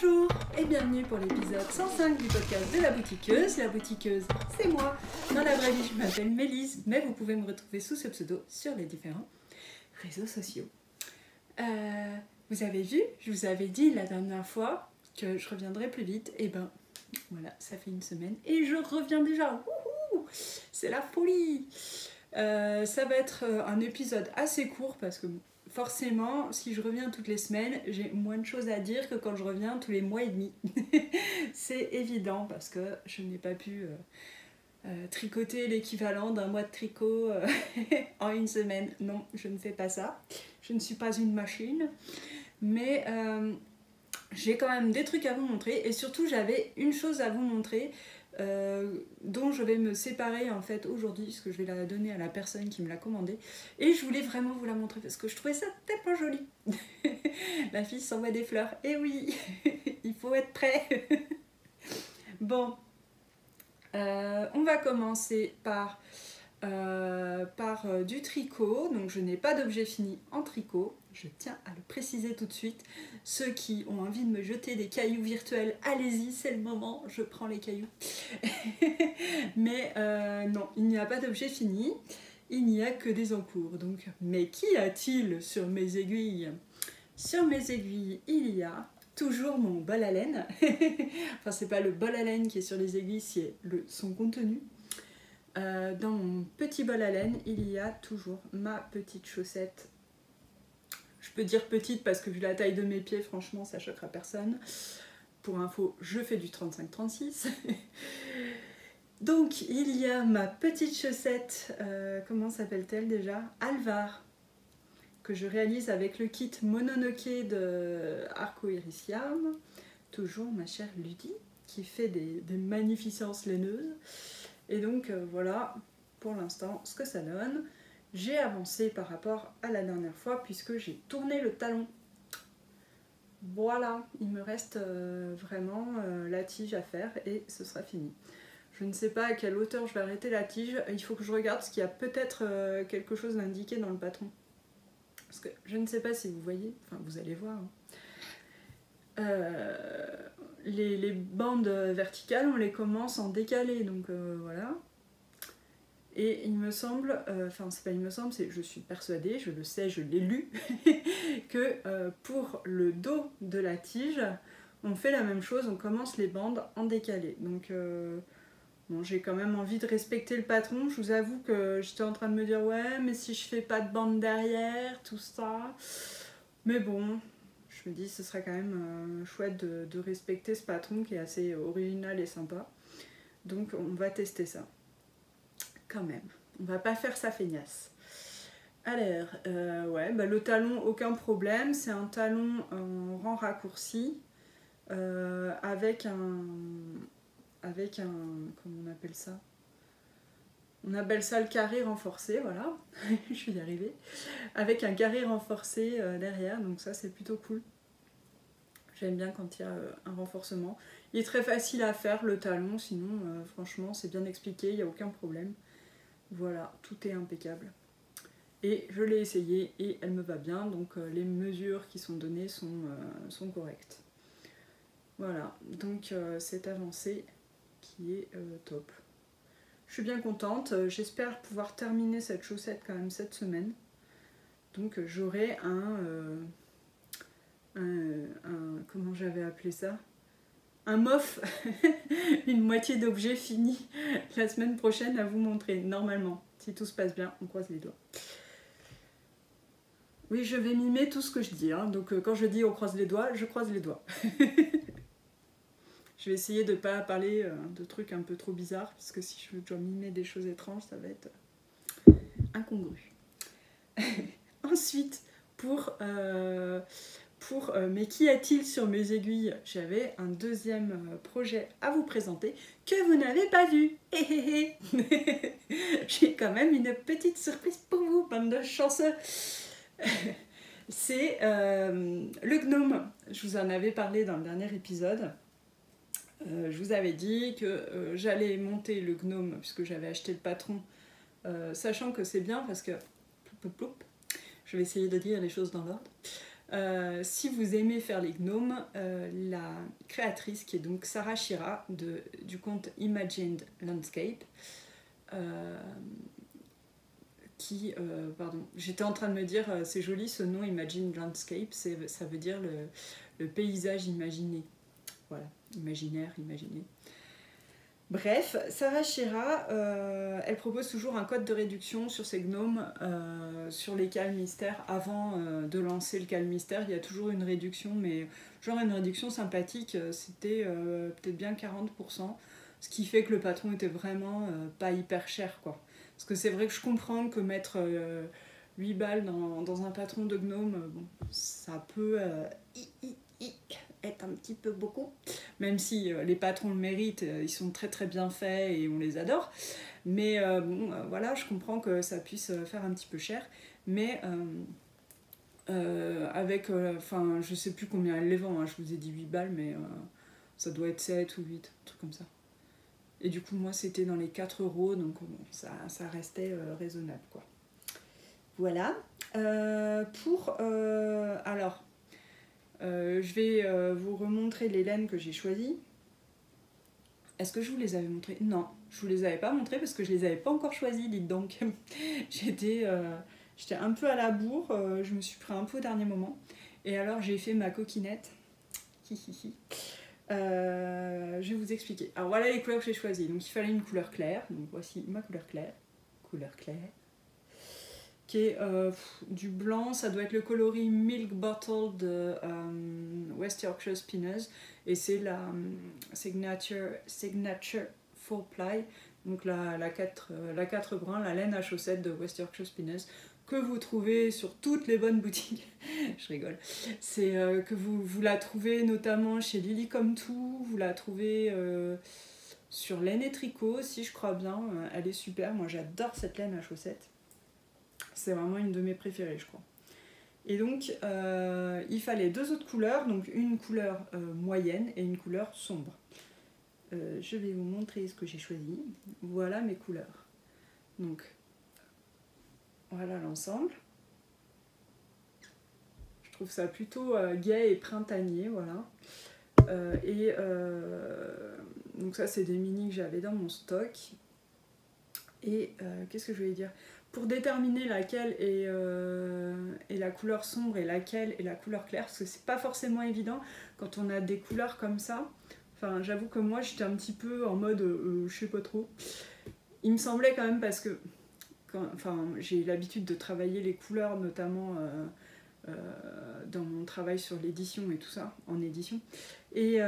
Bonjour et bienvenue pour l'épisode 105 du podcast de La Boutiqueuse. La Boutiqueuse, c'est moi. Dans la vraie vie, je m'appelle Mélise, mais vous pouvez me retrouver sous ce pseudo sur les différents réseaux sociaux. Vous avez vu, je vous avais dit la dernière fois que je reviendrai plus vite. Et ben voilà, ça fait une semaine et je reviens déjà. Wouhou, c'est la folie. Ça va être un épisode assez court parce que forcément, si je reviens toutes les semaines, j'ai moins de choses à dire que quand je reviens tous les mois et demi. C'est évident parce que je n'ai pas pu tricoter l'équivalent d'un mois de tricot en une semaine. Non, je ne fais pas ça. Je ne suis pas une machine. Mais j'ai quand même des trucs à vous montrer et surtout j'avais une chose à vous montrer dont je vais me séparer en fait aujourd'hui parce que je vais la donner à la personne qui me l'a commandé et je voulais vraiment vous la montrer parce que je trouvais ça tellement joli. La fille s'envoie des fleurs, et oui, il faut être prêt. Bon, on va commencer par du tricot. Donc je n'ai pas d'objet fini en tricot, je tiens à le préciser tout de suite. Ceux qui ont envie de me jeter des cailloux virtuels, allez-y, c'est le moment, je prends les cailloux. Mais non, il n'y a pas d'objet fini, il n'y a que des encours. Donc, mais qu'y a-t-il sur mes aiguilles? Sur mes aiguilles, il y a toujours mon bol à laine. Enfin, c'est pas le bol à laine qui est sur les aiguilles, c'est son contenu. Dans mon petit bol à laine, il y a toujours ma petite chaussette. Je peux dire petite parce que vu la taille de mes pieds, franchement, ça choquera personne. Pour info, je fais du 35-36. Donc, il y a ma petite chaussette, comment s'appelle-t-elle déjà? Alvar, que je réalise avec le kit Mononoke de Arco Irisium. Toujours ma chère Ludie, qui fait des magnificences laineuses. Et donc voilà pour l'instant ce que ça donne. J'ai avancé par rapport à la dernière fois puisque j'ai tourné le talon. Voilà, il me reste vraiment la tige à faire et ce sera fini. Je ne sais pas à quelle hauteur je vais arrêter la tige, il faut que je regarde parce qu'il y a peut-être quelque chose d'indiqué dans le patron. Parce que je ne sais pas si vous voyez, enfin vous allez voir. Les bandes verticales, on les commence en décalé, donc voilà. Et il me semble, enfin c'est pas il me semble, c'est je suis persuadée, je le sais, je l'ai lu, que pour le dos de la tige, on fait la même chose, on commence les bandes en décalé. Donc bon, j'ai quand même envie de respecter le patron. Je vous avoue que j'étais en train de me dire ouais, mais si je fais pas de bande derrière, tout ça. Mais bon, je me dis ce serait quand même chouette de respecter ce patron qui est assez original et sympa. Donc on va tester ça. Quand même, on va pas faire sa feignasse. Alors, ouais, bah, le talon, aucun problème, c'est un talon en rang raccourci avec un, comment on appelle ça? On appelle ça le carré renforcé, voilà, je vais y arriver, avec un carré renforcé derrière, donc ça c'est plutôt cool. J'aime bien quand il y a un renforcement. Il est très facile à faire le talon, sinon franchement c'est bien expliqué, il n'y a aucun problème. Voilà, tout est impeccable. Et je l'ai essayé et elle me va bien, donc les mesures qui sont données sont correctes. Voilà, donc cette avancée qui est top. Je suis bien contente, j'espère pouvoir terminer cette chaussette quand même cette semaine. Donc j'aurai comment j'avais appelé ça? Un mof, une moitié d'objet fini la semaine prochaine à vous montrer, normalement. Si tout se passe bien, on croise les doigts. Oui, je vais mimer tout ce que je dis, hein. Donc quand je dis on croise les doigts, je croise les doigts. Je vais essayer de ne pas parler de trucs un peu trop bizarres, parce que si je dois mimer des choses étranges, ça va être incongru. Ensuite, mais qu'y a-t-il sur mes aiguilles? J'avais un deuxième projet à vous présenter que vous n'avez pas vu. J'ai quand même une petite surprise pour vous, bande de chanceux. C'est le gnome. Je vous en avais parlé dans le dernier épisode. Je vous avais dit que j'allais monter le gnome puisque j'avais acheté le patron, sachant que c'est bien parce que je vais essayer de dire les choses dans l'ordre. Si vous aimez faire les gnomes, la créatrice qui est donc Sarah Shira du compte Imagined Landscape, pardon, j'étais en train de me dire, c'est joli ce nom Imagined Landscape, ça veut dire le paysage imaginé. Voilà, imaginaire, imaginé. Bref, Sarah Shira, elle propose toujours un code de réduction sur ses gnomes, sur les cales mystères. Avant de lancer le cal mystère, il y a toujours une réduction, mais genre une réduction sympathique, c'était peut-être bien 40%, ce qui fait que le patron était vraiment pas hyper cher, quoi. Parce que c'est vrai que je comprends que mettre 8 balles dans un patron de gnome, bon, ça peut être un petit peu beaucoup, même si les patrons le méritent, ils sont très très bien faits et on les adore, mais voilà, je comprends que ça puisse faire un petit peu cher, mais avec, je sais plus combien elle les vend, hein, je vous ai dit 8 balles, mais ça doit être 7 ou 8, un truc comme ça. Et du coup, moi, c'était dans les 4 euros, donc bon, ça restait raisonnable, quoi. Voilà. Je vais vous remontrer les laines que j'ai choisies. Est-ce que je vous les avais montrées? Non, je vous les avais pas montrées parce que je les avais pas encore choisies, dites donc. J'étais un peu à la bourre, je me suis pris un peu au dernier moment. Et alors j'ai fait ma coquinette. Je vais vous expliquer. Alors voilà les couleurs que j'ai choisies. Donc il fallait une couleur claire. Donc voici ma couleur claire. Couleur claire. Qui est du blanc, ça doit être le coloris Milk Bottle de West Yorkshire Spinners, et c'est la Signature 4 Ply, donc la 4 brun, la laine à chaussettes de West Yorkshire Spinners, que vous trouvez sur toutes les bonnes boutiques. Je rigole. C'est que vous la trouvez notamment chez Lily Comme Tout, vous la trouvez sur Laine et Tricot, si je crois bien, elle est super, moi j'adore cette laine à chaussettes. C'est vraiment une de mes préférées, je crois. Et donc, il fallait 2 autres couleurs, donc une couleur moyenne et une couleur sombre. Je vais vous montrer ce que j'ai choisi. Voilà mes couleurs. Donc, voilà l'ensemble. Je trouve ça plutôt gai et printanier, voilà. Donc ça, c'est des mini que j'avais dans mon stock. Et qu'est-ce que je voulais dire ? Pour déterminer laquelle est la couleur sombre et laquelle est la couleur claire, parce que c'est pas forcément évident quand on a des couleurs comme ça. Enfin, j'avoue que moi j'étais un petit peu en mode je sais pas trop. Il me semblait quand même, parce que j'ai l'habitude de travailler les couleurs, notamment dans mon travail sur l'édition et tout ça, en édition. Et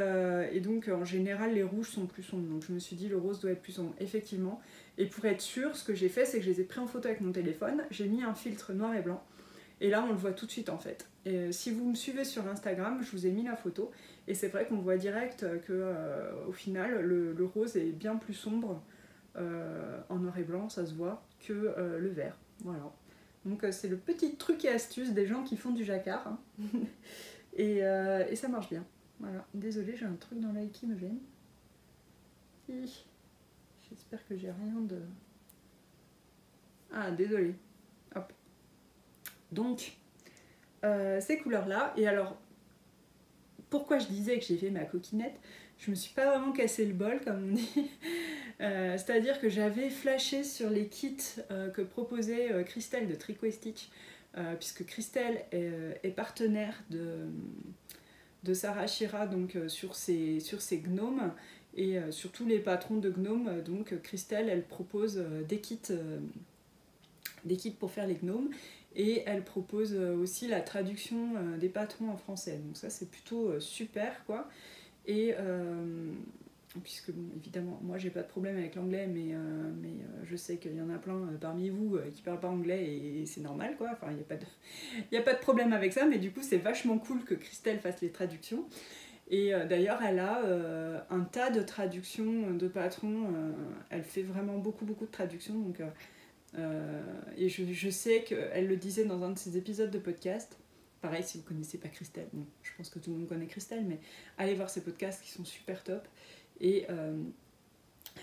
donc en général les rouges sont plus sombres, donc je me suis dit le rose doit être plus sombre, effectivement. Et pour être sûre, ce que j'ai fait, c'est que je les ai pris en photo avec mon téléphone, j'ai mis un filtre noir et blanc, et là on le voit tout de suite en fait. Et si vous me suivez sur Instagram, je vous ai mis la photo, et c'est vrai qu'on voit direct que au final le rose est bien plus sombre en noir et blanc, ça se voit, que le vert. Voilà. Donc c'est le petit truc et astuce des gens qui font du jacquard, hein. Et ça marche bien. Voilà. Désolée, j'ai un truc dans l'œil qui me gêne. J'espère que j'ai rien de... Ah, désolée. Hop. Donc, ces couleurs-là. Et alors, pourquoi je disais que j'ai fait ma coquinette? Je me suis pas vraiment cassé le bol, comme on dit. C'est-à-dire que j'avais flashé sur les kits que proposait Christelle de Tricot et Stitch, puisque Christelle est partenaire de Sarah Shira, donc sur ses gnomes, et sur tous les patrons de gnomes. Donc Christelle, elle propose des kits pour faire les gnomes, et elle propose aussi la traduction des patrons en français. Donc ça, c'est plutôt super, quoi. Et puisque bon, évidemment, moi j'ai pas de problème avec l'anglais, mais je sais qu'il y en a plein parmi vous qui parlent pas anglais, et c'est normal, quoi. Enfin, il n'y a pas de problème avec ça, mais du coup c'est vachement cool que Christelle fasse les traductions. Et d'ailleurs, elle a un tas de traductions de patrons, elle fait vraiment beaucoup de traductions, donc, et je sais qu'elle le disait dans un de ses épisodes de podcast. Pareil, si vous ne connaissez pas Christelle, bon, je pense que tout le monde connaît Christelle, mais allez voir ses podcasts qui sont super top. Et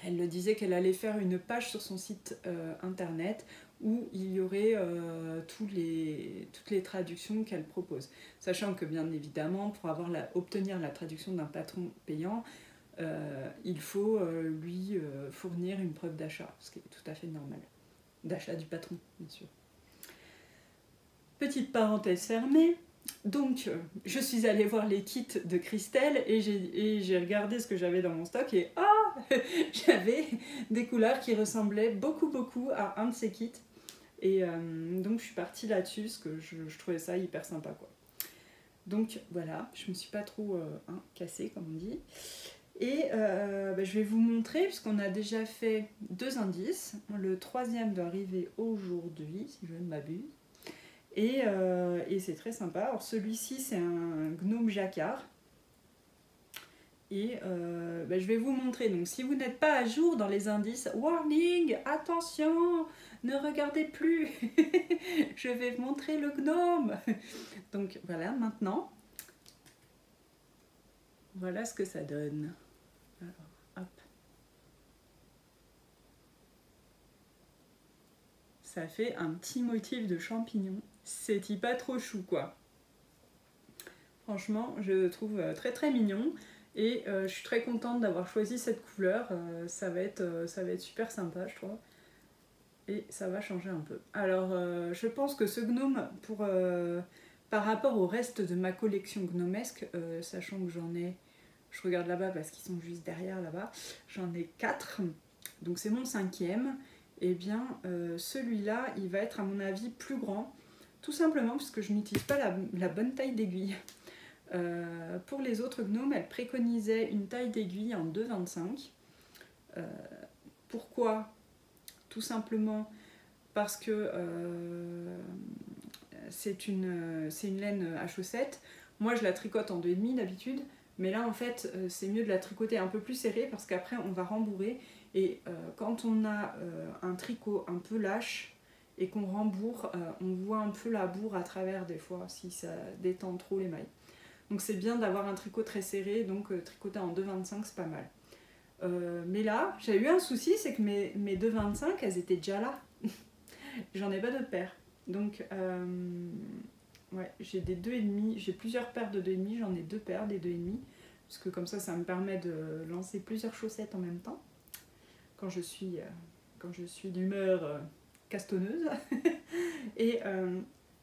elle le disait qu'elle allait faire une page sur son site internet où il y aurait toutes les traductions qu'elle propose. Sachant que bien évidemment, pour obtenir la traduction d'un patron payant, il faut lui fournir une preuve d'achat, ce qui est tout à fait normal. D'achat du patron, bien sûr. Petite parenthèse fermée. Donc, je suis allée voir les kits de Christelle et j'ai regardé ce que j'avais dans mon stock et j'avais des couleurs qui ressemblaient beaucoup à un de ces kits. Et donc, je suis partie là-dessus parce que je trouvais ça hyper sympa, quoi. Donc, voilà, je me suis pas trop cassée, comme on dit. Et je vais vous montrer, puisqu'on a déjà fait 2 indices. Le 3e doit arriver aujourd'hui, si je ne m'abuse. Et c'est très sympa. Alors celui-ci, c'est un gnome jacquard. Et je vais vous montrer. Donc si vous n'êtes pas à jour dans les indices, warning, attention, ne regardez plus. Je vais vous montrer le gnome. Donc voilà, maintenant. Voilà ce que ça donne. Alors, hop. Ça fait un petit motif de champignon. C'est pas trop chou, quoi. Franchement, je le trouve très mignon. Et je suis très contente d'avoir choisi cette couleur. Ça va être super sympa, je trouve. Et ça va changer un peu. Alors, je pense que ce gnome, par rapport au reste de ma collection gnomesque, sachant que j'en ai... Je regarde là-bas parce qu'ils sont juste derrière là-bas. J'en ai 4. Donc c'est mon 5e. Et bien, celui-là, il va être à mon avis plus grand. Tout simplement parce que je n'utilise pas la bonne taille d'aiguille. Pour les autres gnomes, elle préconisait une taille d'aiguille en 2,25. Pourquoi? Tout simplement parce que c'est une laine à chaussettes. Moi, je la tricote en 2,5 d'habitude. Mais là, en fait, c'est mieux de la tricoter un peu plus serrée parce qu'après, on va rembourrer. Et quand on a un tricot un peu lâche et qu'on rembourre, on voit un peu la bourre à travers des fois si ça détend trop les mailles. Donc c'est bien d'avoir un tricot très serré, donc tricoter en 2,25 c'est pas mal. Mais là, j'ai eu un souci, c'est que mes 2,25 elles étaient déjà là. J'en ai pas d'autres paires. Donc ouais, j'ai des 2,5, j'ai plusieurs paires de 2,5, j'en ai 2 paires des 2,5. Parce que comme ça me permet de lancer plusieurs chaussettes en même temps. Quand je suis d'humeur castonneuse. Et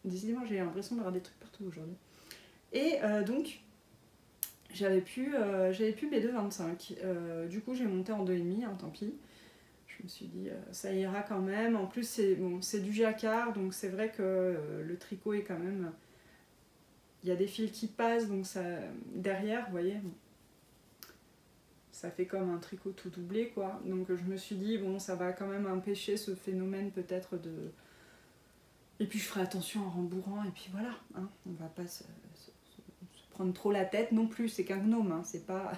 décidément, j'ai l'impression d'avoir des trucs partout aujourd'hui. Et donc, j'avais plus mes 2,25. Du coup, j'ai monté en 2,5, hein, tant pis. Je me suis dit, ça ira quand même. En plus, c'est du jacquard, donc c'est vrai que le tricot est quand même... Il y a des fils qui passent, donc ça derrière, vous voyez, ça fait comme un tricot tout doublé, quoi. Donc je me suis dit, bon, ça va quand même empêcher ce phénomène peut-être de... Et puis je ferai attention en rembourrant, et puis voilà, hein, on va pas se prendre trop la tête non plus, c'est qu'un gnome, hein, c'est pas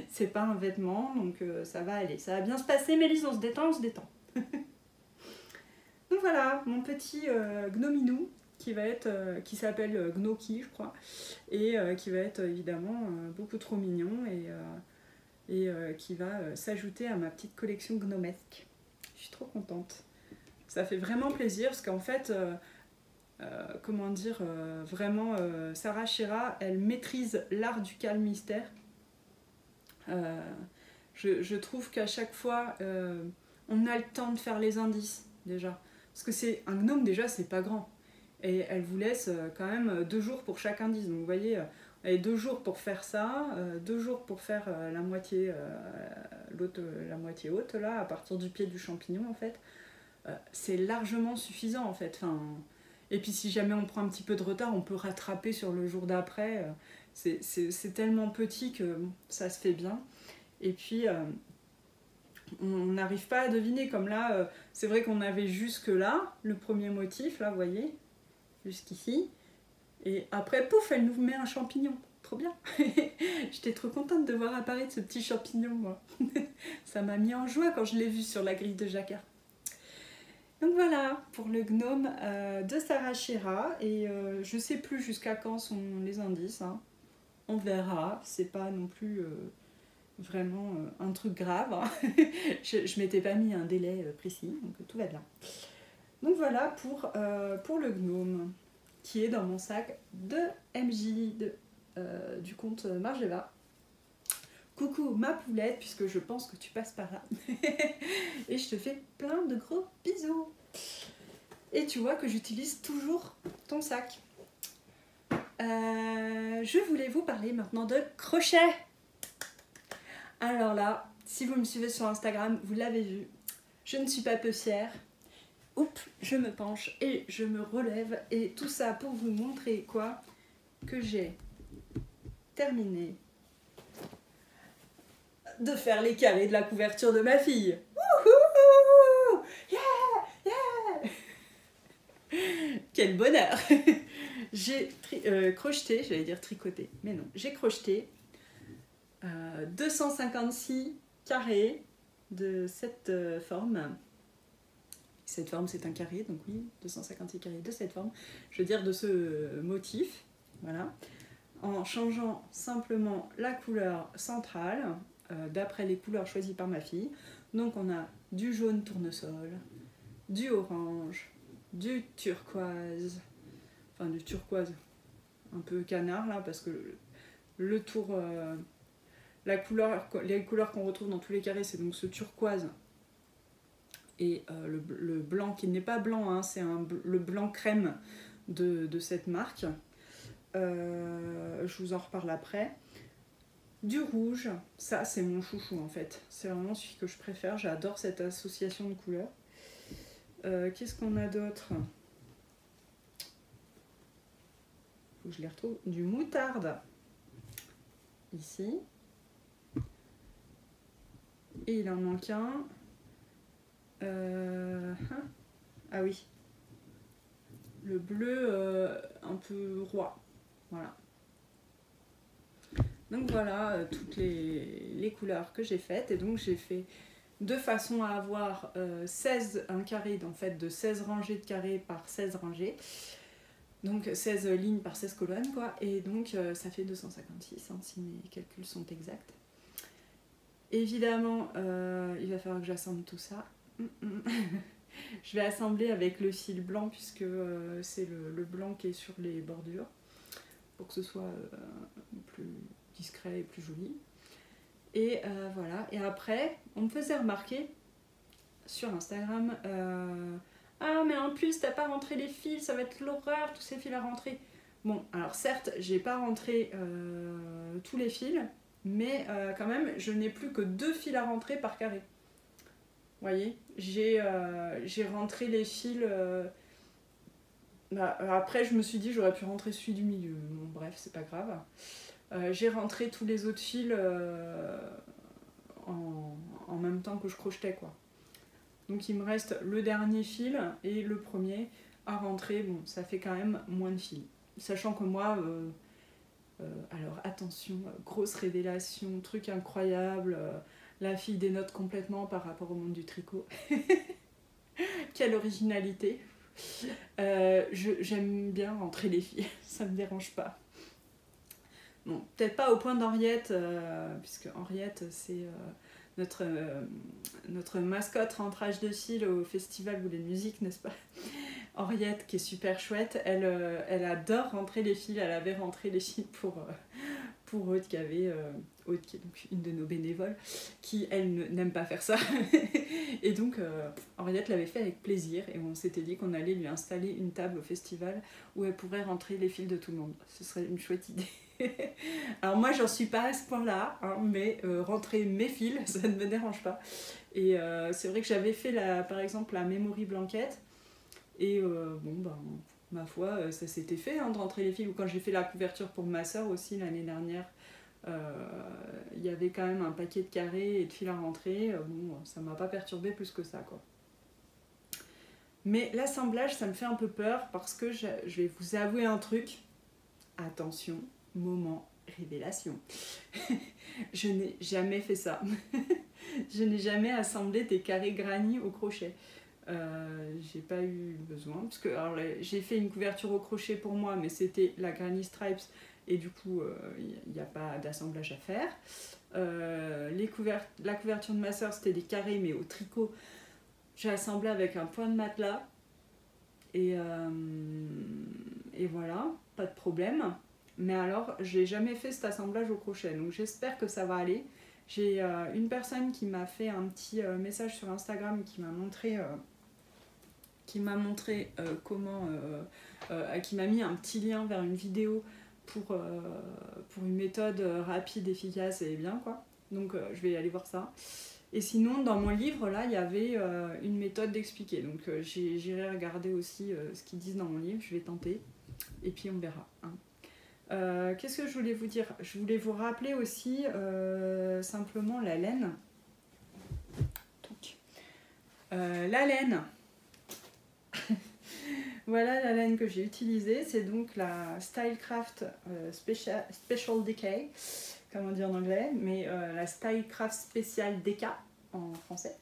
c'est pas un vêtement, donc ça va aller, ça va bien se passer, Mélisse, on se détend, on se détend. Donc voilà, mon petit gnominou, qui s'appelle Gnoki, je crois, et qui va être évidemment beaucoup trop mignon, et qui va s'ajouter à ma petite collection gnomesque. Je suis trop contente. Ça fait vraiment plaisir, parce qu'en fait, comment dire, vraiment, Sarah Schira, elle maîtrise l'art du calme mystère. Je trouve qu'à chaque fois, on a le temps de faire les indices, déjà. Parce que c'est un gnome, déjà, c'est pas grand. Et elle vous laisse quand même 2 jours pour chaque indice. Donc vous voyez, 2 jours pour faire ça, 2 jours pour faire la moitié haute, là, à partir du pied du champignon, en fait. C'est largement suffisant, en fait. Enfin, et puis si jamais on prend un petit peu de retard, on peut rattraper sur le jour d'après. C'est tellement petit que ça se fait bien. Et puis... on n'arrive pas à deviner, comme là, c'est vrai qu'on avait jusque là, le premier motif, là, vous voyez, jusqu'ici, et après, pouf, elle nous met un champignon, trop bien. J'étais trop contente de voir apparaître ce petit champignon, moi. Ça m'a mis en joie quand je l'ai vu sur la grille de jacquard. Donc voilà, pour le gnome de Sarah Schira, et je sais plus jusqu'à quand sont les indices, hein. On verra, c'est pas non plus... vraiment un truc grave, hein. Je m'étais pas mis un délai précis, donc tout va bien. Donc voilà pour le gnome qui est dans mon sac de MJ du compte Margeva. Coucou ma poulette, puisque je pense que tu passes par là. Et je te fais plein de gros bisous. Et tu vois que j'utilise toujours ton sac. Je voulais vous parler maintenant de crochet. Alors là, si vous me suivez sur Instagram, vous l'avez vu, je ne suis pas peussière. Oups, je me penche et je me relève. Et tout ça pour vous montrer quoi? Que j'ai terminé de faire les carrés de la couverture de ma fille. Wouhou! Yeah! Yeah! Quel bonheur! J'ai crocheté, j'allais dire tricoté, mais non, j'ai crocheté 256 carrés de cette forme. Cette forme, c'est un carré, donc oui, 256 carrés de cette forme. Je veux dire de ce motif, voilà. En changeant simplement la couleur centrale, d'après les couleurs choisies par ma fille. Donc on a du jaune tournesol, du orange, du turquoise, enfin du turquoise un peu canard là, parce que le tour, les couleurs qu'on retrouve dans tous les carrés, c'est donc ce turquoise et le blanc qui n'est pas blanc, hein, c'est le blanc crème de cette marque. Je vous en reparle après. Du rouge, ça c'est mon chouchou en fait, c'est vraiment celui que je préfère, j'adore cette association de couleurs. Qu'est-ce qu'on a d'autre? Faut que je les retrouve. Du moutarde, ici. Et il en manque un. Ah oui, le bleu un peu roi, voilà. Donc voilà toutes les couleurs que j'ai faites, et donc j'ai fait de façon à avoir un carré en fait, de 16 rangées de carrés par 16 rangées, donc 16 lignes par 16 colonnes quoi, et donc ça fait 256 hein, si mes calculs sont exacts. Évidemment il va falloir que j'assemble tout ça. Je vais assembler avec le fil blanc puisque c'est le blanc qui est sur les bordures pour que ce soit plus discret et plus joli. Et voilà. Et après, on me faisait remarquer sur Instagram ah mais en plus t'as pas rentré les fils, ça va être l'horreur tous ces fils à rentrer. Bon, alors certes, j'ai pas rentré tous les fils, mais quand même, je n'ai plus que 2 fils à rentrer par carré. Vous voyez, j'ai rentré les fils. Après, je me suis dit, j'aurais pu rentrer celui du milieu. Bon, bref, c'est pas grave. J'ai rentré tous les autres fils en même temps que je crochetais, quoi. Donc, il me reste le dernier fil et le premier à rentrer. Bon, ça fait quand même moins de fils. Sachant que moi, alors attention, grosse révélation, truc incroyable. La fille dénote complètement par rapport au monde du tricot. Quelle originalité. J'aime bien rentrer les filles, ça me dérange pas. Bon, peut-être pas au point d'Henriette, puisque Henriette c'est notre mascotte rentrage de fil au festival ou les musiques, n'est-ce pas? Henriette qui est super chouette, elle adore rentrer les fils, elle avait rentré les fils pour Aude qui avait Aude qui est donc une de nos bénévoles qui elle n'aime pas faire ça et donc Henriette l'avait fait avec plaisir et on s'était dit qu'on allait lui installer une table au festival où elle pourrait rentrer les fils de tout le monde. Ce serait une chouette idée. Alors moi j'en suis pas à ce point là hein, mais rentrer mes fils ça ne me dérange pas et c'est vrai que j'avais fait par exemple la memory blanquette et bon ben ma foi, ça s'était fait hein, de rentrer les fils. Ou quand j'ai fait la couverture pour ma soeur aussi l'année dernière, il y avait quand même un paquet de carrés et de fils à rentrer. Bon, ça m'a pas perturbé plus que ça, quoi. Mais l'assemblage, ça me fait un peu peur parce que je vais vous avouer un truc. Attention, moment révélation. Je n'ai jamais fait ça. Je n'ai jamais assemblé des carrés granny au crochet. J'ai pas eu besoin parce que j'ai fait une couverture au crochet pour moi mais c'était la Granny Stripes et du coup il n'y a pas d'assemblage à faire. La couverture de ma soeur c'était des carrés mais au tricot j'ai assemblé avec un point de matelas Et, voilà, pas de problème. Mais alors, j'ai jamais fait cet assemblage au crochet, donc j'espère que ça va aller. J'ai une personne qui m'a fait un petit message sur Instagram qui m'a montré comment, qui m'a mis un petit lien vers une vidéo pour une méthode rapide, efficace et bien quoi. Donc je vais aller voir ça. Et sinon, dans mon livre, là, il y avait une méthode d'expliquer. Donc j'irai regarder aussi ce qu'ils disent dans mon livre, je vais tenter. Et puis on verra. Hein. Qu'est-ce que je voulais vous dire? Je voulais vous rappeler aussi simplement la laine. Donc, la laine. Voilà la laine que j'ai utilisée. C'est donc la Stylecraft Special Decay, comme on dit en anglais, mais la Stylecraft Special DK en français.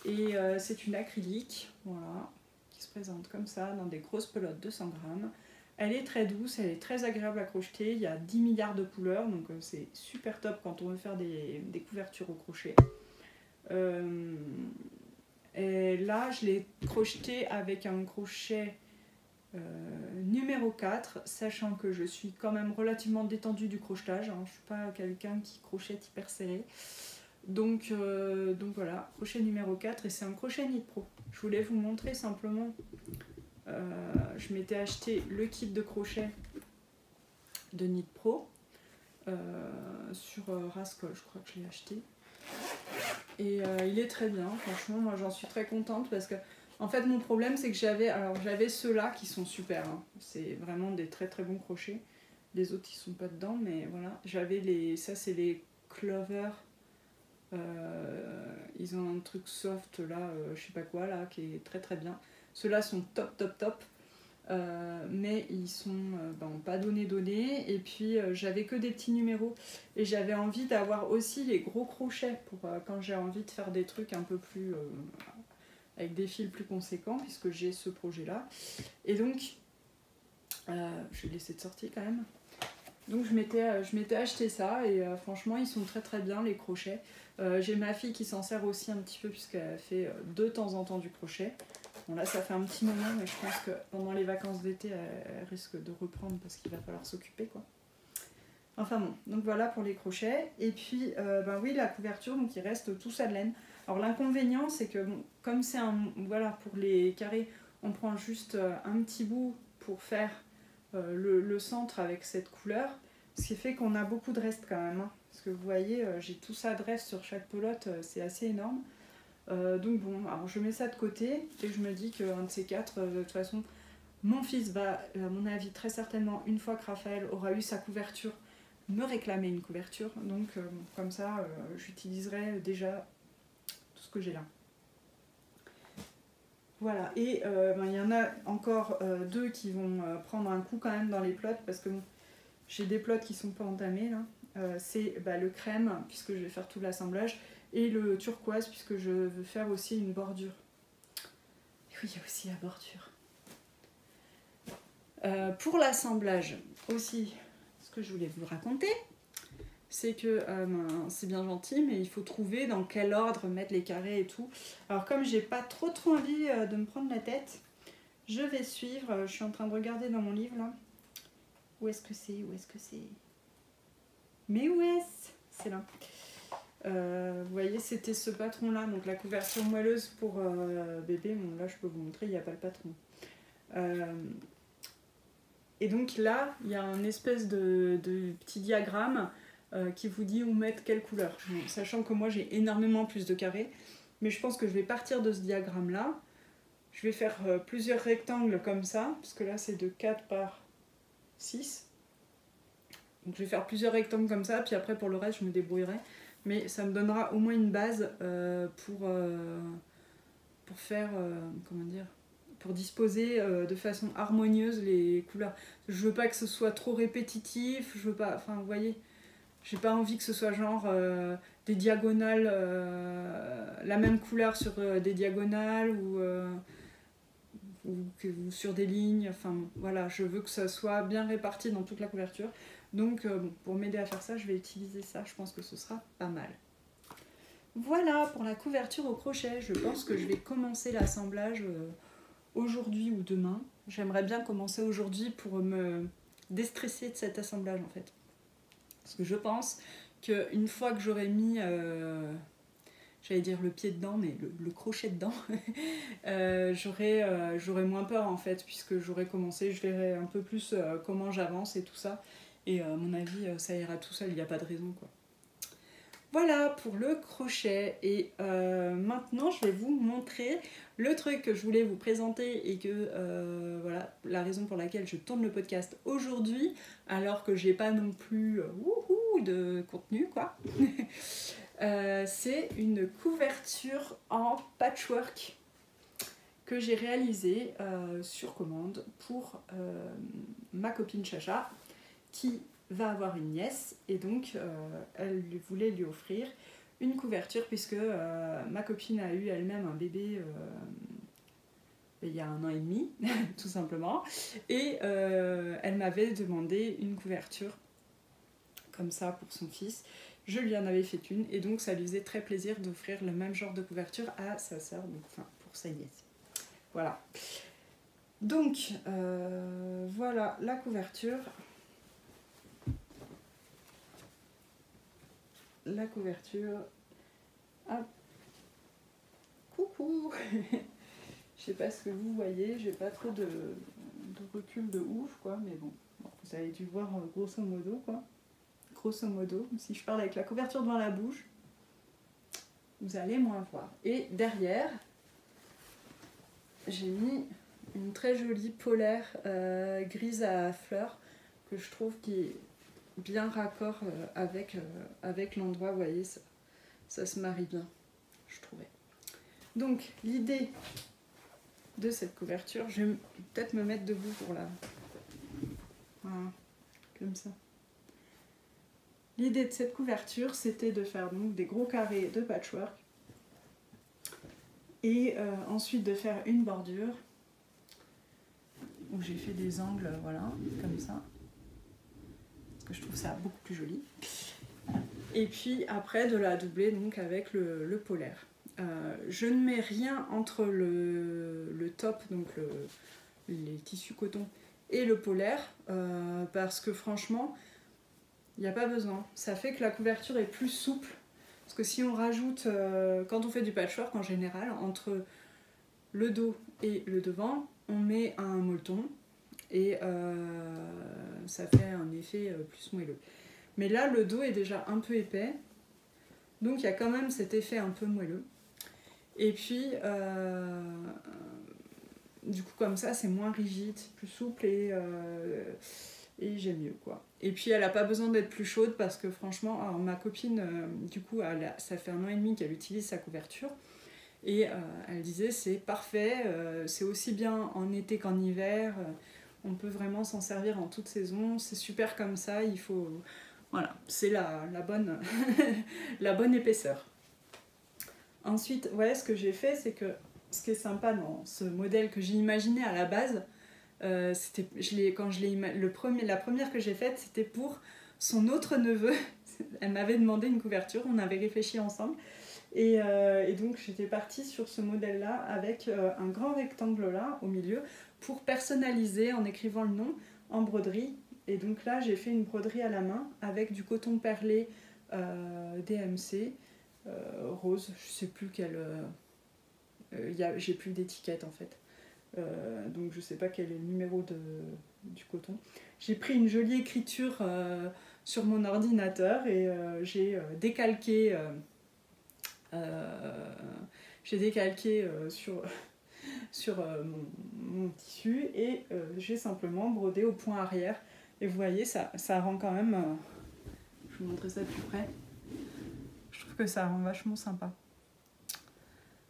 Et c'est une acrylique, voilà, qui se présente comme ça dans des grosses pelotes de 100 grammes. Elle est très douce, elle est très agréable à crocheter, il y a 10 milliards de couleurs, donc c'est super top quand on veut faire des couvertures au crochet. Et là, je l'ai crocheté avec un crochet numéro 4, sachant que je suis quand même relativement détendue du crochetage, hein. Je ne suis pas quelqu'un qui crochette hyper serré. Donc voilà, crochet numéro 4, et c'est un crochet Knit Pro. Je voulais vous montrer simplement, je m'étais acheté le kit de crochet de Knit Pro sur Rascol, je crois que je l'ai acheté. Et il est très bien, franchement, moi j'en suis très contente parce que en fait mon problème c'est que j'avais ceux-là qui sont super, hein. C'est vraiment des très très bons crochets. Les autres ils sont pas dedans, mais voilà, j'avais ça c'est les Clover, ils ont un truc soft là, je sais pas quoi là, qui est très très bien. Ceux-là sont top top top. Mais ils sont pas donnés, et puis j'avais que des petits numéros et j'avais envie d'avoir aussi les gros crochets pour quand j'ai envie de faire des trucs un peu plus avec des fils plus conséquents, puisque j'ai ce projet là, et donc je vais laisser de sortie quand même. Donc je m'étais acheté ça, et franchement ils sont très très bien les crochets. J'ai ma fille qui s'en sert aussi un petit peu puisqu'elle fait de temps en temps du crochet. Bon là ça fait un petit moment, mais je pense que pendant les vacances d'été elle risque de reprendre parce qu'il va falloir s'occuper quoi. Enfin bon, donc voilà pour les crochets. Et puis oui, la couverture, donc il reste tout ça de laine. Alors l'inconvénient c'est que bon, comme c'est voilà, pour les carrés, on prend juste un petit bout pour faire le centre avec cette couleur, ce qui fait qu'on a beaucoup de reste quand même, hein. Parce que vous voyez, j'ai tout ça de reste sur chaque pelote, c'est assez énorme. Donc bon, alors je mets ça de côté et je me dis qu'un de ces quatre, de toute façon, mon fils va, à mon avis, très certainement, une fois que Raphaël aura eu sa couverture, me réclamer une couverture. Donc comme ça, j'utiliserai déjà tout ce que j'ai là. Voilà, et il y en a encore deux qui vont prendre un coup quand même dans les plots, parce que bon, j'ai des plots qui sont pas entamés là. C'est le crème, puisque je vais faire tout l'assemblage, et le turquoise, puisque je veux faire aussi une bordure. Et oui, il y a aussi la bordure. Pour l'assemblage aussi, ce que je voulais vous raconter, c'est que c'est bien gentil, mais il faut trouver dans quel ordre mettre les carrés et tout. Alors comme j'ai pas trop envie de me prendre la tête, je vais suivre, je suis en train de regarder dans mon livre là. Où est-ce que c'est? Mais où est-ce? C'est là. Vous voyez, c'était ce patron là, donc la couverture moelleuse pour bébé. Bon là je peux vous montrer, il n'y a pas le patron. Et donc là, il y a un espèce de petit diagramme qui vous dit où mettre quelle couleur. Bon, sachant que moi j'ai énormément plus de carrés, mais je pense que je vais partir de ce diagramme là. Je vais faire plusieurs rectangles comme ça, parce que là c'est de 4 par 6. Donc je vais faire plusieurs rectangles comme ça, puis après pour le reste je me débrouillerai. Mais ça me donnera au moins une base pour faire, comment dire, pour disposer de façon harmonieuse les couleurs. Je veux pas que ce soit trop répétitif, je veux pas, enfin vous voyez, j'ai pas envie que ce soit genre des diagonales, la même couleur sur des diagonales ou sur des lignes, enfin voilà, je veux que ça soit bien réparti dans toute la couverture. Donc pour m'aider à faire ça, je vais utiliser ça, je pense que ce sera pas mal. Voilà pour la couverture au crochet, je pense que je vais commencer l'assemblage aujourd'hui ou demain. J'aimerais bien commencer aujourd'hui pour me déstresser de cet assemblage en fait. Parce que je pense qu'une fois que j'aurai mis, j'allais dire le pied dedans, mais le crochet dedans, j'aurai moins peur en fait, puisque j'aurai commencé, je verrai un peu plus comment j'avance et tout ça. Et à mon avis, ça ira tout seul, il n'y a pas de raison quoi. Voilà pour le crochet. Et maintenant, je vais vous montrer le truc que je voulais vous présenter et que voilà la raison pour laquelle je tourne le podcast aujourd'hui, alors que j'ai pas non plus de contenu quoi. C'est une couverture en patchwork que j'ai réalisée sur commande pour ma copine Chacha qui va avoir une nièce et donc elle voulait lui offrir une couverture puisque ma copine a eu elle-même un bébé il y a 1 an et demi tout simplement et elle m'avait demandé une couverture comme ça pour son fils. Je lui en avais fait une et donc ça lui faisait très plaisir d'offrir le même genre de couverture à sa sœur, donc enfin pour sa nièce. Voilà. Donc voilà la couverture. La couverture. Hop. Coucou. Je sais pas ce que vous voyez, j'ai pas trop de recul de ouf quoi, mais bon, vous avez dû voir grosso modo quoi. Grosso modo, si je parle avec la couverture devant la bouche, vous allez moins voir. Et derrière, j'ai mis une très jolie polaire grise à fleurs que je trouve qui est bien raccord avec l'endroit, vous voyez, ça se marie bien, je trouvais. Donc l'idée de cette couverture, je vais peut-être me mettre debout pour la... Voilà, comme ça. L'idée de cette couverture, c'était de faire donc des gros carrés de patchwork et ensuite de faire une bordure où j'ai fait des angles, voilà, comme ça, parce que je trouve ça beaucoup plus joli. Et puis après de la doubler donc avec le polaire. Je ne mets rien entre le top, donc les tissus coton, et le polaire, parce que franchement, il n'y a pas besoin. Ça fait que la couverture est plus souple. Parce que si on rajoute, quand on fait du patchwork en général, entre le dos et le devant, on met un molleton et ça fait un effet plus moelleux. Mais là, le dos est déjà un peu épais, donc il y a quand même cet effet un peu moelleux. Et puis, du coup, comme ça, c'est moins rigide, plus souple et j'aime mieux quoi. Et puis elle n'a pas besoin d'être plus chaude parce que franchement, alors, ma copine, du coup, ça fait 1 an et demi qu'elle utilise sa couverture et elle disait c'est parfait, c'est aussi bien en été qu'en hiver, on peut vraiment s'en servir en toute saison, c'est super comme ça, il faut... Voilà, c'est la bonne, la bonne épaisseur. Ensuite, ouais, ce que j'ai fait, c'est que ce qui est sympa dans ce modèle que j'ai imaginé à la base, la première que j'ai faite, c'était pour son autre neveu. Elle m'avait demandé une couverture, on avait réfléchi ensemble. Et donc j'étais partie sur ce modèle-là avec un grand rectangle là au milieu pour personnaliser en écrivant le nom en broderie. Et donc là, j'ai fait une broderie à la main avec du coton perlé DMC rose. Je sais plus quel... j'ai plus d'étiquette en fait. Donc je sais pas quel est le numéro du coton. J'ai pris une jolie écriture sur mon ordinateur et j'ai décalqué sur mon tissu et j'ai simplement brodé au point arrière. Et vous voyez, ça rend quand même... je vais vous montrer ça de plus près. Je trouve que ça rend vachement sympa.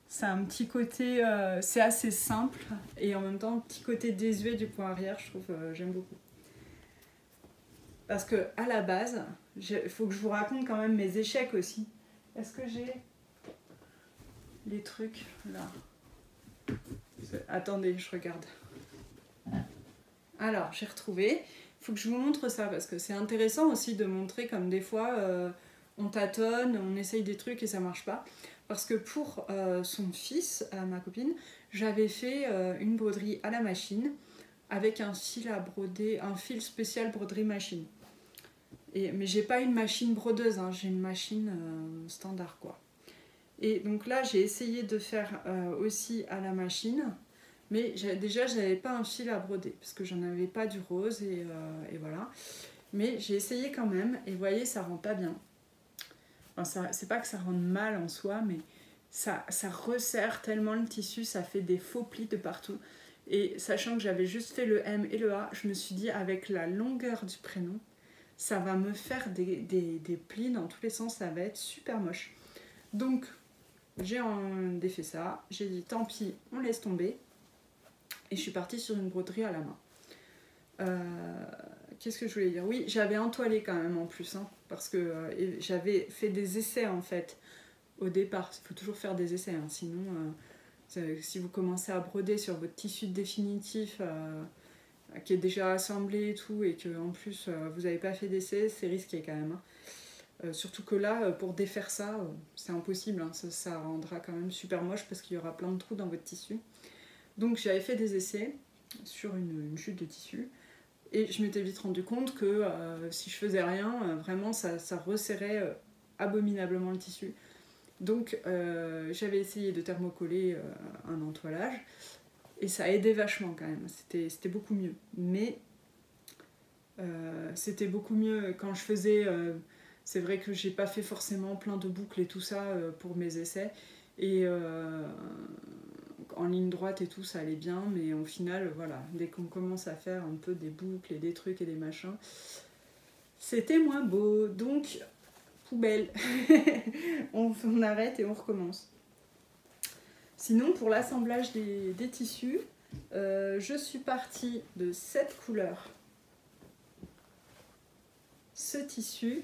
C'est un petit côté, c'est assez simple et en même temps un petit côté désuet du point arrière, je trouve, j'aime beaucoup. Parce que à la base, il faut que je vous raconte quand même mes échecs aussi. Est-ce que j'ai les trucs là? Attendez, je regarde. Alors, j'ai retrouvé. Il faut que je vous montre ça parce que c'est intéressant aussi de montrer comme des fois on tâtonne, on essaye des trucs et ça marche pas. parce que pour son fils, ma copine, j'avais fait une broderie à la machine avec un fil à broder, un fil spécial broderie machine. Mais j'ai pas une machine brodeuse, hein, j'ai une machine standard quoi. Et donc là j'ai essayé de faire aussi à la machine, mais déjà j'avais pas un fil à broder parce que j'en avais pas du rose et voilà. Mais j'ai essayé quand même et vous voyez ça rend pas bien. Enfin, c'est pas que ça rende mal en soi, mais ça resserre tellement le tissu, ça fait des faux plis de partout. Et sachant que j'avais juste fait le M et le A, je me suis dit avec la longueur du prénom, ça va me faire des plis dans tous les sens, ça va être super moche. Donc j'ai défait ça, j'ai dit tant pis, on laisse tomber. Et je suis partie sur une broderie à la main. Qu'est-ce que je voulais dire? Oui, j'avais entoilé quand même en plus, hein, parce que j'avais fait des essais en fait au départ. Il faut toujours faire des essais, hein, sinon si vous commencez à broder sur votre tissu définitif qui est déjà assemblé et tout, et que en plus vous n'avez pas fait d'essai, c'est risqué quand même. Hein. Surtout que là, pour défaire ça, c'est impossible, hein, ça rendra quand même super moche parce qu'il y aura plein de trous dans votre tissu. Donc j'avais fait des essais sur une chute de tissu. Et je m'étais vite rendu compte que si je faisais rien, vraiment ça resserrait abominablement le tissu. Donc j'avais essayé de thermocoller un entoilage et ça aidait vachement quand même, c'était beaucoup mieux. Mais c'était beaucoup mieux quand je faisais... c'est vrai que j'ai pas fait forcément plein de boucles et tout ça pour mes essais. Et en ligne droite et tout ça allait bien, mais au final voilà, dès qu'on commence à faire un peu des boucles et des trucs et des machins, c'était moins beau, donc poubelle. on arrête et on recommence. Sinon pour l'assemblage des tissus, je suis partie de cette couleur, ce tissu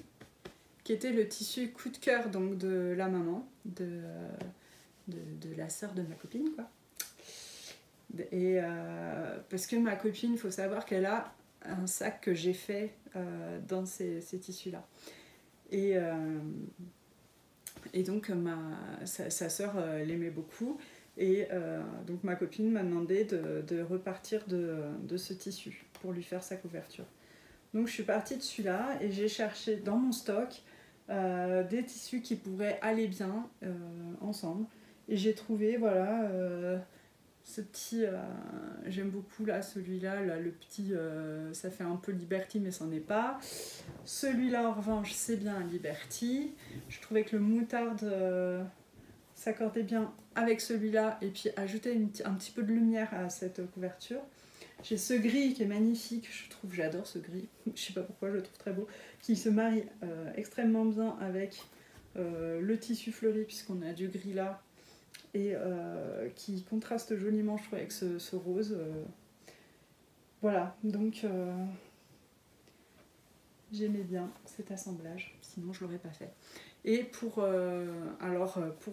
qui était le tissu coup de cœur donc de la maman de la sœur de ma copine quoi. Et parce que ma copine, il faut savoir qu'elle a un sac que j'ai fait dans ces tissus-là. Et donc sa sœur l'aimait beaucoup. Et donc ma copine m'a demandé de repartir de ce tissu pour lui faire sa couverture. Donc je suis partie de celui-là et j'ai cherché dans mon stock des tissus qui pourraient aller bien ensemble. Et j'ai trouvé, voilà... ce petit, j'aime beaucoup là, celui-là, là, le petit, ça fait un peu Liberty mais c'en est pas. Celui-là en revanche c'est bien Liberty. Je trouvais que le moutarde s'accordait bien avec celui-là et puis ajouter un petit peu de lumière à cette couverture. J'ai ce gris qui est magnifique, j'adore ce gris, je sais pas pourquoi, je le trouve très beau, qui se marie extrêmement bien avec le tissu fleuri puisqu'on a du gris là. Et qui contraste joliment je trouve avec ce rose voilà donc j'aimais bien cet assemblage, sinon je l'aurais pas fait. Et pour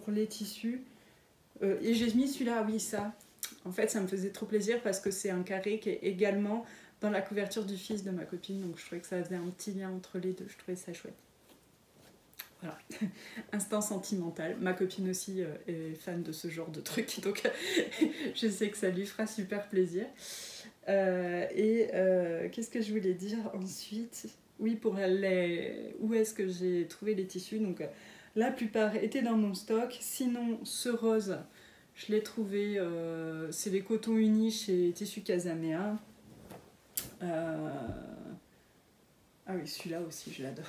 les tissus et j'ai mis celui-là, oui ça en fait ça me faisait trop plaisir parce que c'est un carré qui est également dans la couverture du fils de ma copine, donc je trouvais que ça faisait un petit lien entre les deux, je trouvais ça chouette. Voilà, instant sentimental. Ma copine aussi est fan de ce genre de truc, donc je sais que ça lui fera super plaisir. Qu'est-ce que je voulais dire ensuite? Oui, pour où est-ce que j'ai trouvé les tissus? Donc la plupart étaient dans mon stock. Sinon, ce rose, je l'ai trouvé, c'est les cotons unis chez Tissu Casamea. Ah oui, celui-là aussi, je l'adore.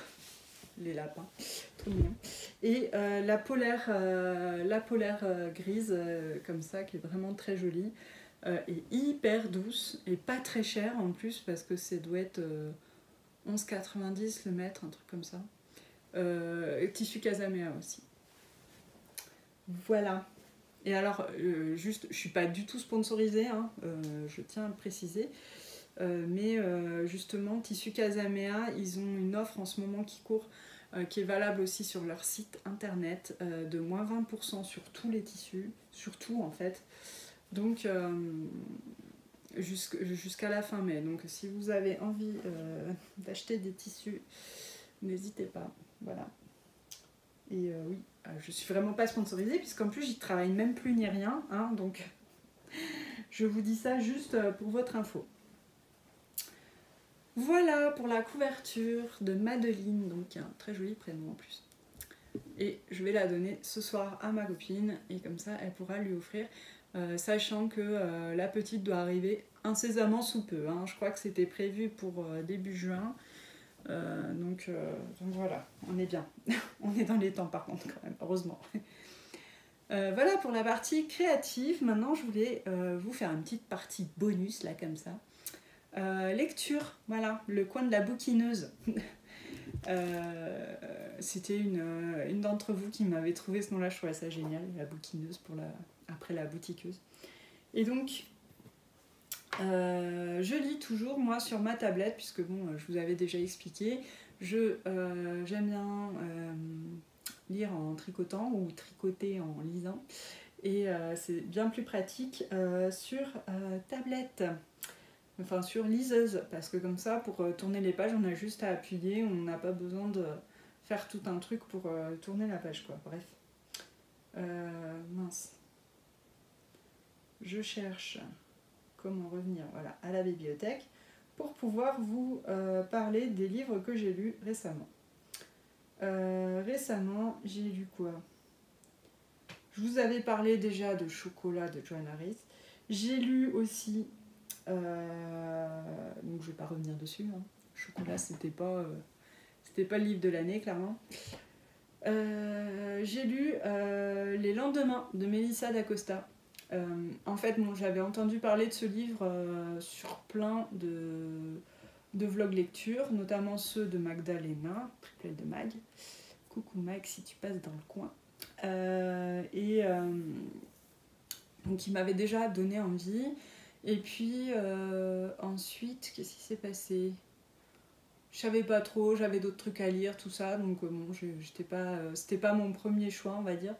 Les lapins, trop mignon. Et la polaire grise, comme ça, qui est vraiment très jolie, et hyper douce, et pas très chère en plus, parce que ça doit être 11,90 le mètre, un truc comme ça. Tissu Casamea aussi. Voilà. Et alors, juste, je suis pas du tout sponsorisée, hein, je tiens à le préciser. Mais justement, Tissu Casamea, ils ont une offre en ce moment qui court, qui est valable aussi sur leur site internet, de moins 20% sur tous les tissus, sur tout en fait. Donc jusqu'à la fin mai. Donc si vous avez envie d'acheter des tissus, n'hésitez pas. Voilà. Et oui, je suis vraiment pas sponsorisée, puisqu'en plus, j'y travaille même plus ni rien. Hein, donc, je vous dis ça juste pour votre info. Voilà pour la couverture de Madeline, donc un très joli prénom en plus. Et je vais la donner ce soir à ma copine, et comme ça, elle pourra lui offrir, sachant que la petite doit arriver incessamment sous peu. Hein. Je crois que c'était prévu pour début juin. Donc voilà, on est bien. On est dans les temps par contre quand même, heureusement. Voilà pour la partie créative. Maintenant je voulais vous faire une petite partie bonus là comme ça. Lecture, voilà, le coin de la bouquineuse. C'était une d'entre vous qui m'avait trouvé ce nom-là, je trouvais ça génial, la bouquineuse après la boutiqueuse. Et donc je lis toujours moi sur ma tablette, puisque bon, je vous avais déjà expliqué, j'aime bien lire en tricotant ou tricoter en lisant, et c'est bien plus pratique sur tablette, enfin sur liseuse, parce que comme ça pour tourner les pages on a juste à appuyer, on n'a pas besoin de faire tout un truc pour tourner la page quoi. Bref, mince, je cherche comment revenir voilà, à la bibliothèque pour pouvoir vous parler des livres que j'ai lus récemment. Récemment, j'ai lu quoi? Je vous avais parlé déjà de Chocolat de Joanne Harris. J'ai lu aussi, donc je ne vais pas revenir dessus, hein. Chocolat, c'était pas le livre de l'année, clairement. J'ai lu Les lendemains de Melissa d'Acosta. En fait, bon, j'avais entendu parler de ce livre sur plein de vlogs lecture, notamment ceux de Magdalena, triplette de Mag. Coucou Mag, si tu passes dans le coin. Donc il m'avait déjà donné envie. Et puis ensuite, qu'est-ce qui s'est passé? Je savais pas trop, j'avais d'autres trucs à lire, tout ça, donc bon, c'était pas mon premier choix, on va dire.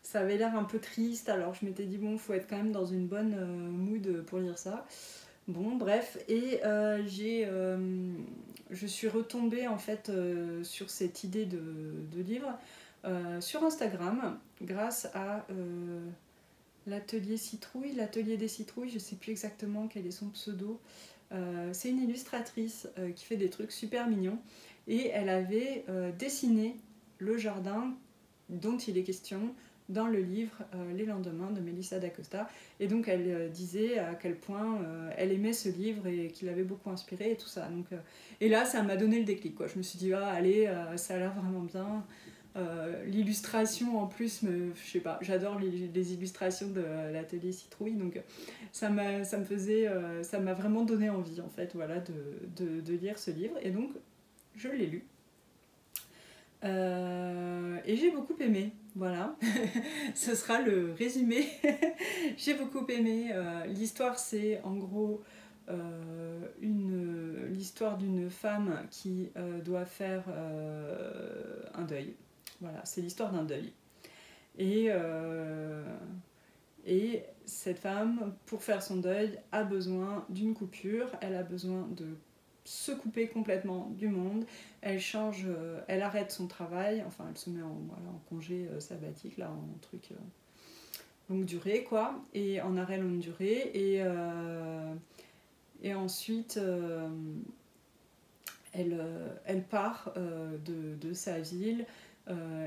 Ça avait l'air un peu triste, alors je m'étais dit bon, faut être quand même dans une bonne mood pour lire ça. Bon, bref, et je suis retombée en fait sur cette idée de livre sur Instagram grâce à l'atelier Citrouille, l'atelier des citrouilles, je sais plus exactement quel est son pseudo. C'est une illustratrice qui fait des trucs super mignons, et elle avait dessiné le jardin dont il est question dans le livre Les lendemains de Melissa d'Acosta, et donc elle disait à quel point elle aimait ce livre et qu'il l'avait beaucoup inspiré et tout ça. Donc, et là ça m'a donné le déclic quoi. Je me suis dit ah allez, ça a l'air vraiment bien. L'illustration en plus, je sais pas, j'adore les illustrations de l'atelier Citrouille, donc ça m'a vraiment donné envie en fait, voilà, de lire ce livre, et donc je l'ai lu. Et j'ai beaucoup aimé, voilà. Ce sera le résumé. J'ai beaucoup aimé. L'histoire, c'est en gros l'histoire d'une femme qui doit faire un deuil. Voilà, c'est l'histoire d'un deuil. Et cette femme, pour faire son deuil, a besoin d'une coupure, elle a besoin de se couper complètement du monde, elle change, elle arrête son travail, enfin elle se met en congé sabbatique, là, en truc longue durée, quoi, et en arrêt longue durée, et ensuite elle part de sa ville.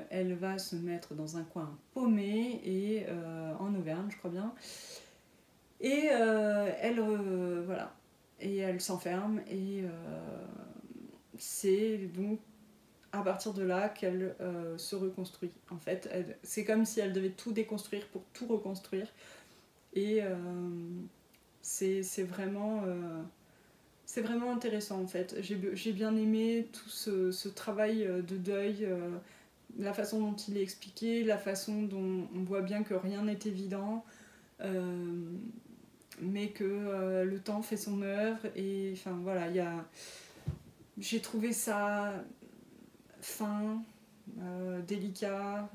Elle va se mettre dans un coin paumé et en Auvergne, je crois bien. Et voilà. Et elle s'enferme, et c'est donc à partir de là qu'elle se reconstruit. En fait, c'est comme si elle devait tout déconstruire pour tout reconstruire. Et c'est vraiment intéressant en fait. J'ai bien aimé tout ce travail de deuil. La façon dont il est expliqué, la façon dont on voit bien que rien n'est évident, mais que le temps fait son œuvre, et enfin voilà, j'ai trouvé ça fin, délicat.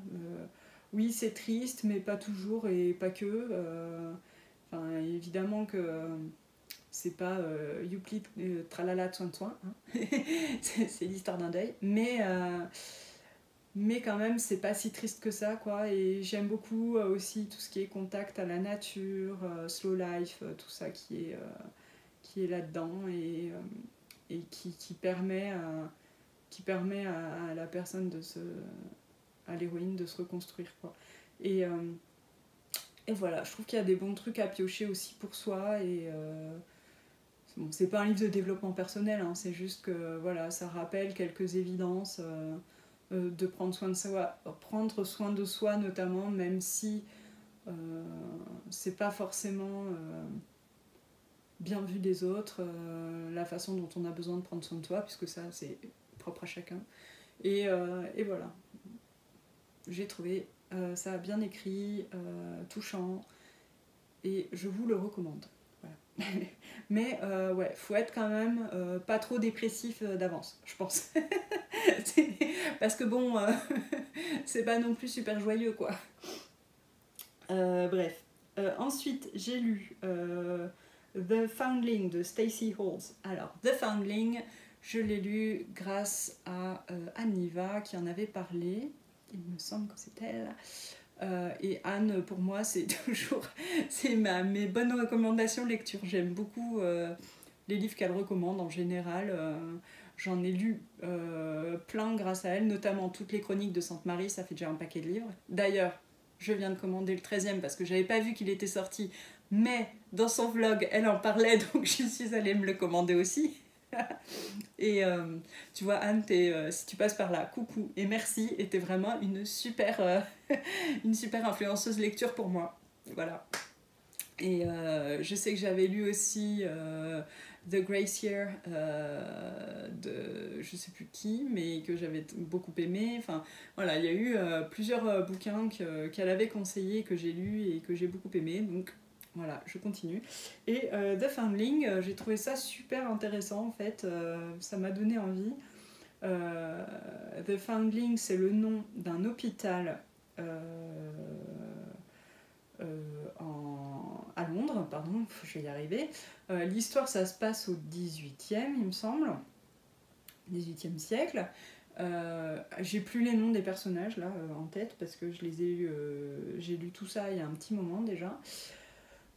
Oui, c'est triste, mais pas toujours et pas que. Enfin, évidemment que c'est pas Youpli tralala soin de soin, hein. C'est l'histoire d'un deuil, mais mais quand même c'est pas si triste que ça quoi, et j'aime beaucoup aussi tout ce qui est contact à la nature, slow life, tout ça qui est là-dedans, et qui permet à la personne à l'héroïne de se reconstruire quoi. Et, et voilà, je trouve qu'il y a des bons trucs à piocher aussi pour soi, et bon, c'est pas un livre de développement personnel, hein, c'est juste que voilà, ça rappelle quelques évidences, de prendre soin de soi notamment, même si c'est pas forcément bien vu des autres, la façon dont on a besoin de prendre soin de soi, puisque ça c'est propre à chacun. Et voilà, j'ai trouvé ça bien écrit, touchant, et je vous le recommande. Voilà. Mais ouais, faut être quand même pas trop dépressif d'avance, je pense. Parce que bon, c'est pas non plus super joyeux quoi. Bref. Ensuite, j'ai lu The Foundling de Stacey Holz. Alors, The Foundling, je l'ai lu grâce à Anniva qui en avait parlé. Il me semble que c'est elle. Et Anne, pour moi, c'est toujours mes bonnes recommandations lecture. J'aime beaucoup les livres qu'elle recommande en général. J'en ai lu plein grâce à elle, notamment toutes les chroniques de Sainte-Marie, ça fait déjà un paquet de livres. D'ailleurs, je viens de commander le 13e parce que j'avais pas vu qu'il était sorti, mais dans son vlog, elle en parlait, donc je suis allée me le commander aussi. Et tu vois, Anne, si tu passes par là, coucou et merci, et t'es vraiment une super influenceuse lecture pour moi. Voilà. Et je sais que j'avais lu aussi The Gracier de je sais plus qui, mais que j'avais beaucoup aimé. Enfin, voilà, il y a eu plusieurs bouquins qu'elle avait conseillés, que j'ai lus et que j'ai beaucoup aimé. Donc voilà, je continue. Et The Foundling, j'ai trouvé ça super intéressant en fait. Ça m'a donné envie. The Foundling, c'est le nom d'un hôpital à Londres, pardon, je vais y arriver. L'histoire, ça se passe au 18e, il me semble, 18e siècle. J'ai plus les noms des personnages là en tête parce que je les ai j'ai lu tout ça il y a un petit moment déjà.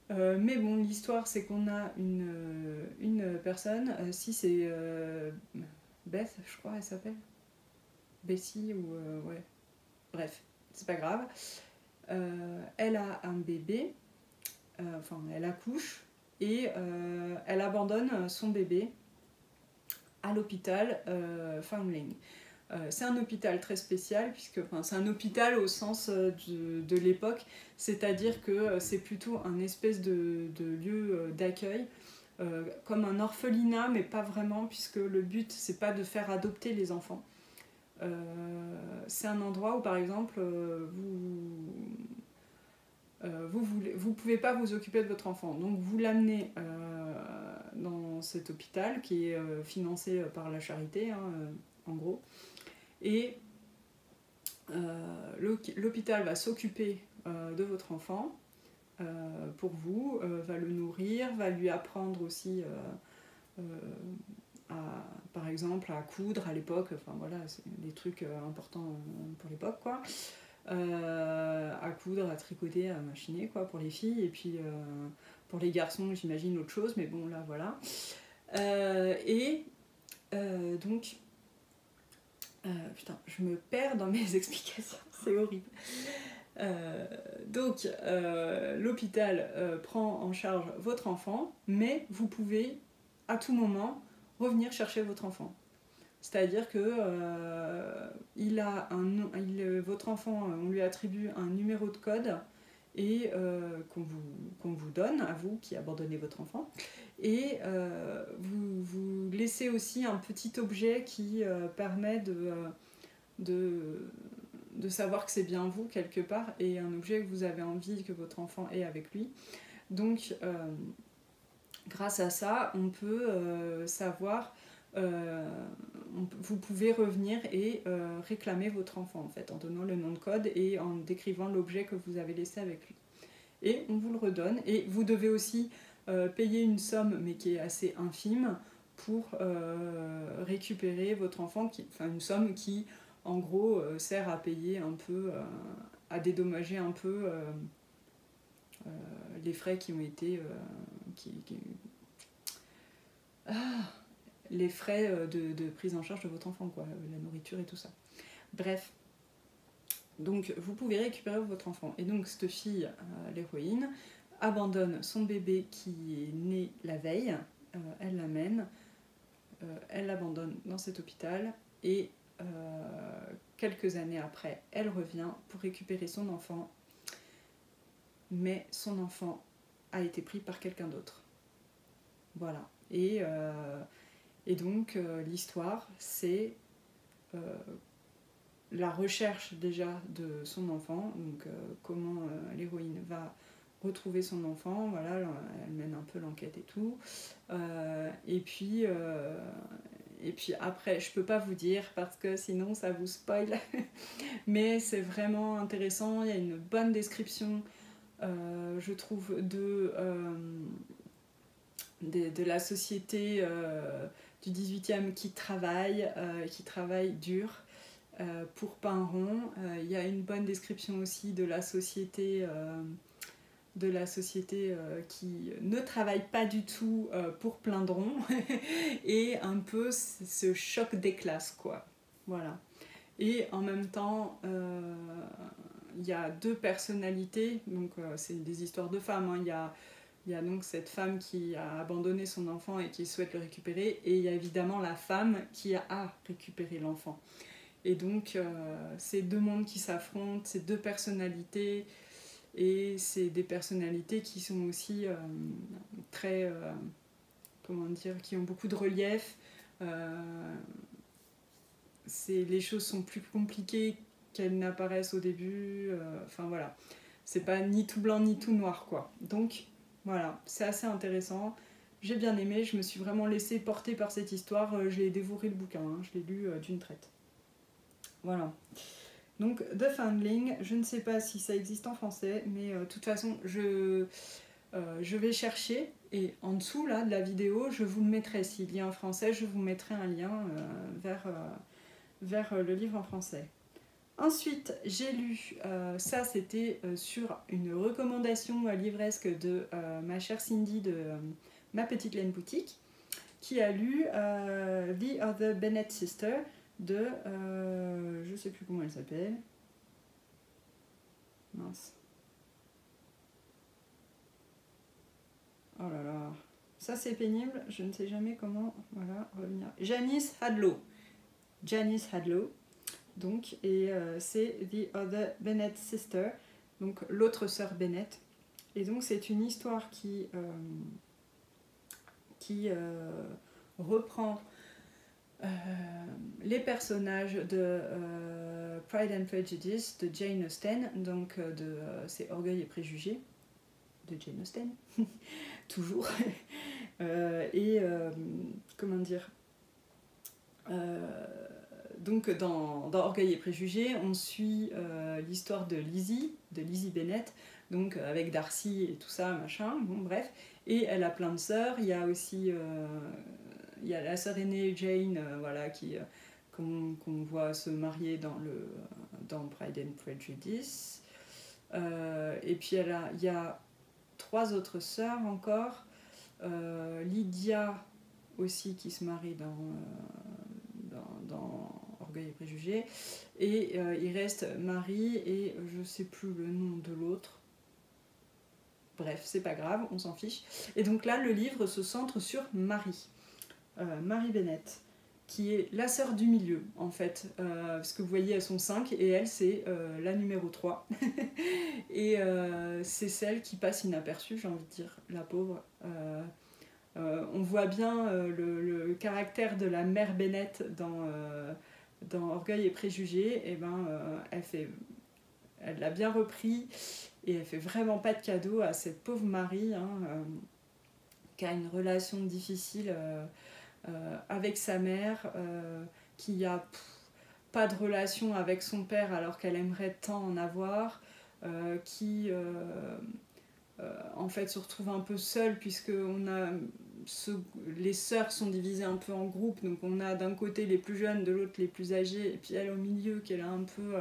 Mais bon, l'histoire, c'est qu'on a une personne, si c'est Beth, je crois, elle s'appelle Bessie ou ouais, bref, c'est pas grave. Elle a un bébé, enfin elle accouche, et elle abandonne son bébé à l'hôpital Foundling. C'est un hôpital très spécial, puisque c'est un hôpital au sens de l'époque, c'est-à-dire que c'est plutôt un espèce de lieu d'accueil, comme un orphelinat, mais pas vraiment, puisque le but c'est pas de faire adopter les enfants. C'est un endroit où par exemple vous pouvez pas vous occuper de votre enfant, donc vous l'amenez dans cet hôpital qui est financé par la charité, hein, en gros, et l'hôpital va s'occuper de votre enfant pour vous, va le nourrir, va lui apprendre aussi par exemple à coudre à l'époque, enfin voilà, c'est des trucs importants pour l'époque quoi. À coudre, à tricoter, à machiner quoi pour les filles, et puis pour les garçons j'imagine autre chose, mais bon là voilà. Donc putain, je me perds dans mes explications, c'est horrible. Donc l'hôpital prend en charge votre enfant, mais vous pouvez à tout moment revenir chercher votre enfant. C'est-à-dire que votre enfant, on lui attribue un numéro de code et qu'on vous donne, à vous qui abandonnez votre enfant. Et vous laissez aussi un petit objet qui permet de savoir que c'est bien vous quelque part, et un objet que vous avez envie que votre enfant ait avec lui. Donc grâce à ça, on peut savoir... vous pouvez revenir et réclamer votre enfant en fait, en donnant le nom de code et en décrivant l'objet que vous avez laissé avec lui. Et on vous le redonne, et vous devez aussi payer une somme, mais qui est assez infime, pour récupérer votre enfant, enfin une somme qui en gros, sert à payer un peu, à dédommager un peu les frais qui ont été... les frais de prise en charge de votre enfant, quoi, la nourriture et tout ça. Bref, donc vous pouvez récupérer votre enfant. Et donc cette fille, l'héroïne, abandonne son bébé qui est né la veille, elle l'amène, elle l'abandonne dans cet hôpital et quelques années après, elle revient pour récupérer son enfant, mais son enfant a été pris par quelqu'un d'autre. Voilà. Et donc l'histoire, c'est la recherche déjà de son enfant, donc comment l'héroïne va retrouver son enfant, voilà, elle mène un peu l'enquête et tout. Et puis après, je peux pas vous dire parce que sinon ça vous spoil, mais c'est vraiment intéressant, il y a une bonne description, je trouve, de la société du 18e qui travaille dur pour pain rond. Il y a une bonne description aussi de la société qui ne travaille pas du tout pour plein de ronds et un peu ce choc des classes, quoi. Voilà. Et en même temps, il y a deux personnalités, donc c'est des histoires de femmes, hein. Il y a donc cette femme qui a abandonné son enfant et qui souhaite le récupérer, et il y a évidemment la femme qui a récupéré l'enfant. Et donc, c'est deux mondes qui s'affrontent, c'est deux personnalités, et c'est des personnalités qui sont aussi très, comment dire, qui ont beaucoup de relief. Les choses sont plus compliquées qu'elles n'apparaissent au début. Enfin voilà, c'est pas ni tout blanc ni tout noir, quoi. Donc voilà, c'est assez intéressant. J'ai bien aimé, je me suis vraiment laissée porter par cette histoire. Je l'ai dévoré le bouquin, hein, je l'ai lu d'une traite. Voilà. Donc The Foundling, je ne sais pas si ça existe en français, mais de toute façon, je vais chercher, et en dessous là, de la vidéo, je vous le mettrai. S'il y a en français, je vous mettrai un lien vers le livre en français. Ensuite, j'ai lu, ça c'était sur une recommandation livresque de ma chère Cindy de Ma Petite Laine Boutique, qui a lu The Other Bennett Sister de, je sais plus comment elle s'appelle, mince, oh là là, ça c'est pénible, je ne sais jamais comment, voilà, revenir, Janice Hadlow, donc, et c'est The Other Bennett Sister, donc l'autre sœur Bennett, et donc c'est une histoire qui reprend les personnages de Pride and Prejudice de Jane Austen, donc c'est Orgueil et Préjugés de Jane Austen, toujours, et comment dire, donc dans Orgueil et Préjugés, on suit l'histoire de Lizzie Bennet, donc avec Darcy et tout ça, machin, bon bref, et elle a plein de sœurs, il y a aussi il y a la sœur aînée Jane, voilà, qu'on voit se marier dans Pride and Prejudice, et puis il y a 3 autres sœurs encore, Lydia aussi qui se marie dans Orgueil et Préjugés, et il reste Marie et je sais plus le nom de l'autre. Bref, c'est pas grave, on s'en fiche. Et donc là, le livre se centre sur Marie Bennett, qui est la sœur du milieu, en fait. Parce que vous voyez, elles sont 5, et elle, c'est la numéro 3. Et c'est celle qui passe inaperçue, j'ai envie de dire, la pauvre. On voit bien le caractère de la mère Bennett dans Orgueil et Préjugés, et ben, elle l'a bien repris, et elle fait vraiment pas de cadeau à cette pauvre Marie, hein, qui a une relation difficile avec sa mère, qui a pas de relation avec son père alors qu'elle aimerait tant en avoir, qui en fait se retrouve un peu seule puisque les sœurs sont divisées un peu en groupes, donc on a d'un côté les plus jeunes, de l'autre les plus âgées, et puis elle au milieu qu'elle a un peu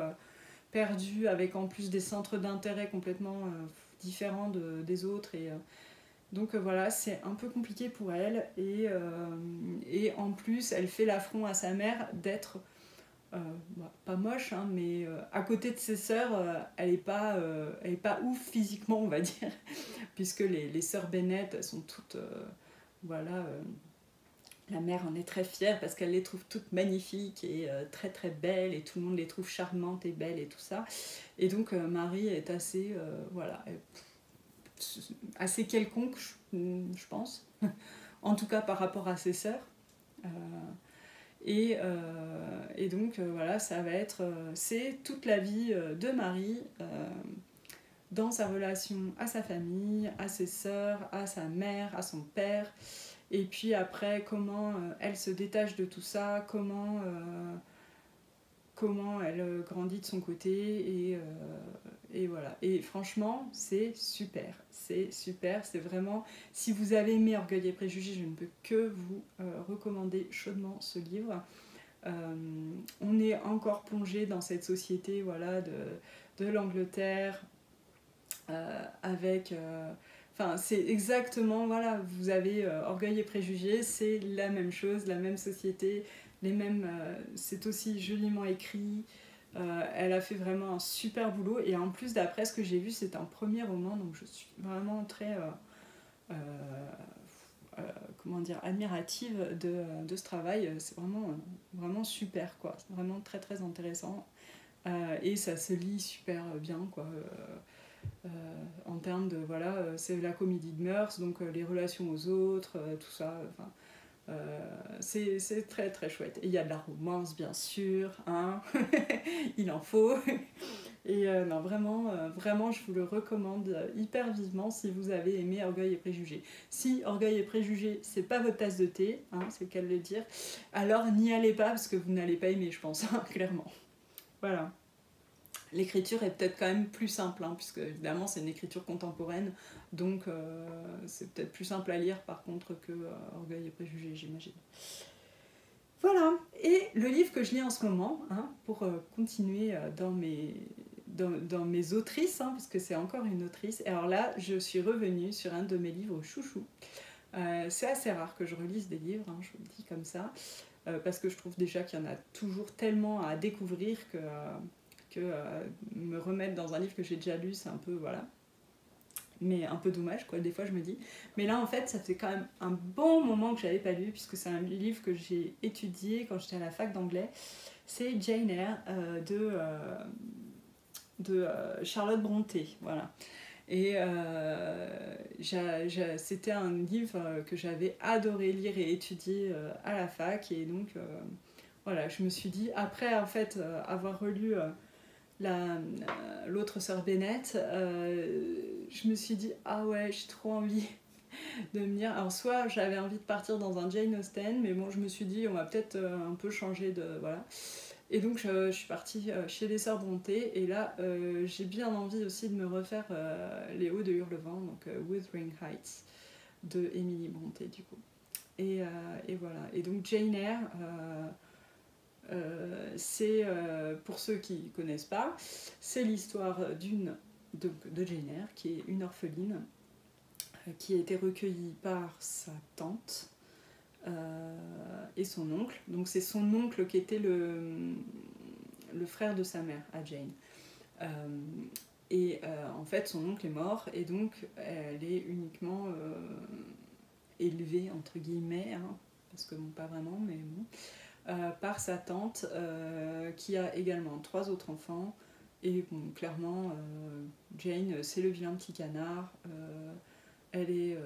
perdue, avec en plus des centres d'intérêt complètement différents des autres, et donc voilà, c'est un peu compliqué pour elle, et en plus elle fait l'affront à sa mère d'être pas moche, hein, mais à côté de ses sœurs, elle est pas ouf physiquement, on va dire, puisque les sœurs Bennett elles sont toutes, voilà, la mère en est très fière parce qu'elle les trouve toutes magnifiques et très très belles, et tout le monde les trouve charmantes et belles et tout ça. Et donc Marie est assez, voilà, assez quelconque, je pense, en tout cas par rapport à ses sœurs. Et donc voilà, ça va être, c'est toute la vie de Marie dans sa relation à sa famille, à ses sœurs, à sa mère, à son père, et puis après comment elle se détache de tout ça, comment elle grandit de son côté, et voilà. Et franchement, c'est super, c'est vraiment, si vous avez aimé Orgueil et Préjugés, je ne peux que vous recommander chaudement ce livre. On est encore plongé dans cette société, voilà, de l'Angleterre, avec... Enfin, c'est exactement, voilà, vous avez Orgueil et Préjugés, c'est la même chose, la même société, les mêmes, c'est aussi joliment écrit. Elle a fait vraiment un super boulot, et en plus, d'après ce que j'ai vu, c'est un premier roman, donc je suis vraiment très euh, comment dire, admirative de ce travail. C'est vraiment super, quoi. C'est vraiment très très intéressant, et ça se lit super bien, quoi. En termes de, voilà, c'est la comédie de mœurs, donc les relations aux autres, tout ça, enfin, c'est très très chouette. Et il y a de la romance, bien sûr, hein. Il en faut. Et non, vraiment, je vous le recommande hyper vivement si vous avez aimé Orgueil et Préjugés. Si Orgueil et Préjugés, c'est pas votre tasse de thé, hein, c'est le cas de le dire, alors n'y allez pas parce que vous n'allez pas aimer, je pense, hein, clairement. Voilà. L'écriture est peut-être quand même plus simple, hein, puisque évidemment c'est une écriture contemporaine, donc c'est peut-être plus simple à lire par contre que Orgueil et Préjugés, j'imagine. Voilà, et le livre que je lis en ce moment, hein, pour continuer dans mes autrices, hein, parce que c'est encore une autrice, et alors là je suis revenue sur un de mes livres chouchou. C'est assez rare que je relise des livres, hein, je vous le dis comme ça, parce que je trouve déjà qu'il y en a toujours tellement à découvrir que me remettre dans un livre que j'ai déjà lu, c'est un peu, voilà, mais un peu dommage, quoi, des fois je me dis. Mais là en fait ça fait quand même un bon moment que j'avais pas lu, puisque c'est un livre que j'ai étudié quand j'étais à la fac d'anglais. C'est Jane Eyre de Charlotte Brontë, voilà. Et c'était un livre que j'avais adoré lire et étudier à la fac, et donc voilà, je me suis dit, après en fait avoir relu l'autre sœur Bennett, je me suis dit, ah ouais, j'ai trop envie de me dire. Alors, soit j'avais envie de partir dans un Jane Austen, mais bon, je me suis dit, on va peut-être un peu changer de. Voilà. Et donc, je suis partie chez les sœurs Brontë, et là, j'ai bien envie aussi de me refaire Les Hauts de Hurlevent, donc Wuthering Heights, de Emily Brontë, du coup. Et voilà. Et donc, Jane Eyre. C'est, pour ceux qui ne connaissent pas, c'est l'histoire de Jane Eyre, qui est une orpheline, qui a été recueillie par sa tante et son oncle. Donc c'est son oncle qui était le frère de sa mère, à Jane. En fait, son oncle est mort, et donc elle est uniquement élevée, entre guillemets, hein, parce que bon, pas vraiment, mais bon. Par sa tante qui a également 3 autres enfants, et bon, clairement Jane c'est le vilain petit canard, elle est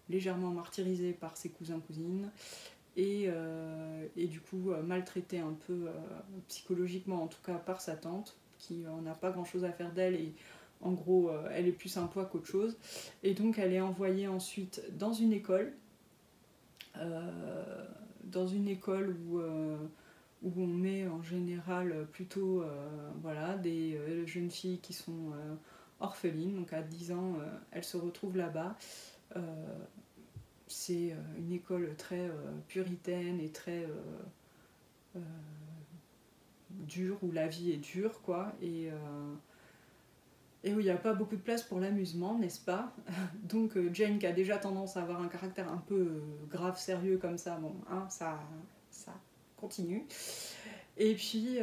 légèrement martyrisée par ses cousins-cousines, et du coup maltraitée un peu psychologiquement, en tout cas par sa tante qui n'a pas grand chose à faire d'elle, et en gros elle est plus un poids qu'autre chose, et donc elle est envoyée ensuite dans une école où on met en général plutôt voilà, des jeunes filles qui sont orpheline, donc à 10 ans, elle se retrouve là-bas. C'est une école très puritaine et très dure, où la vie est dure, quoi, et où il n'y a pas beaucoup de place pour l'amusement, n'est-ce pas? Donc Jane, qui a déjà tendance à avoir un caractère un peu grave, sérieux comme ça, bon, hein, ça continue. Et puis,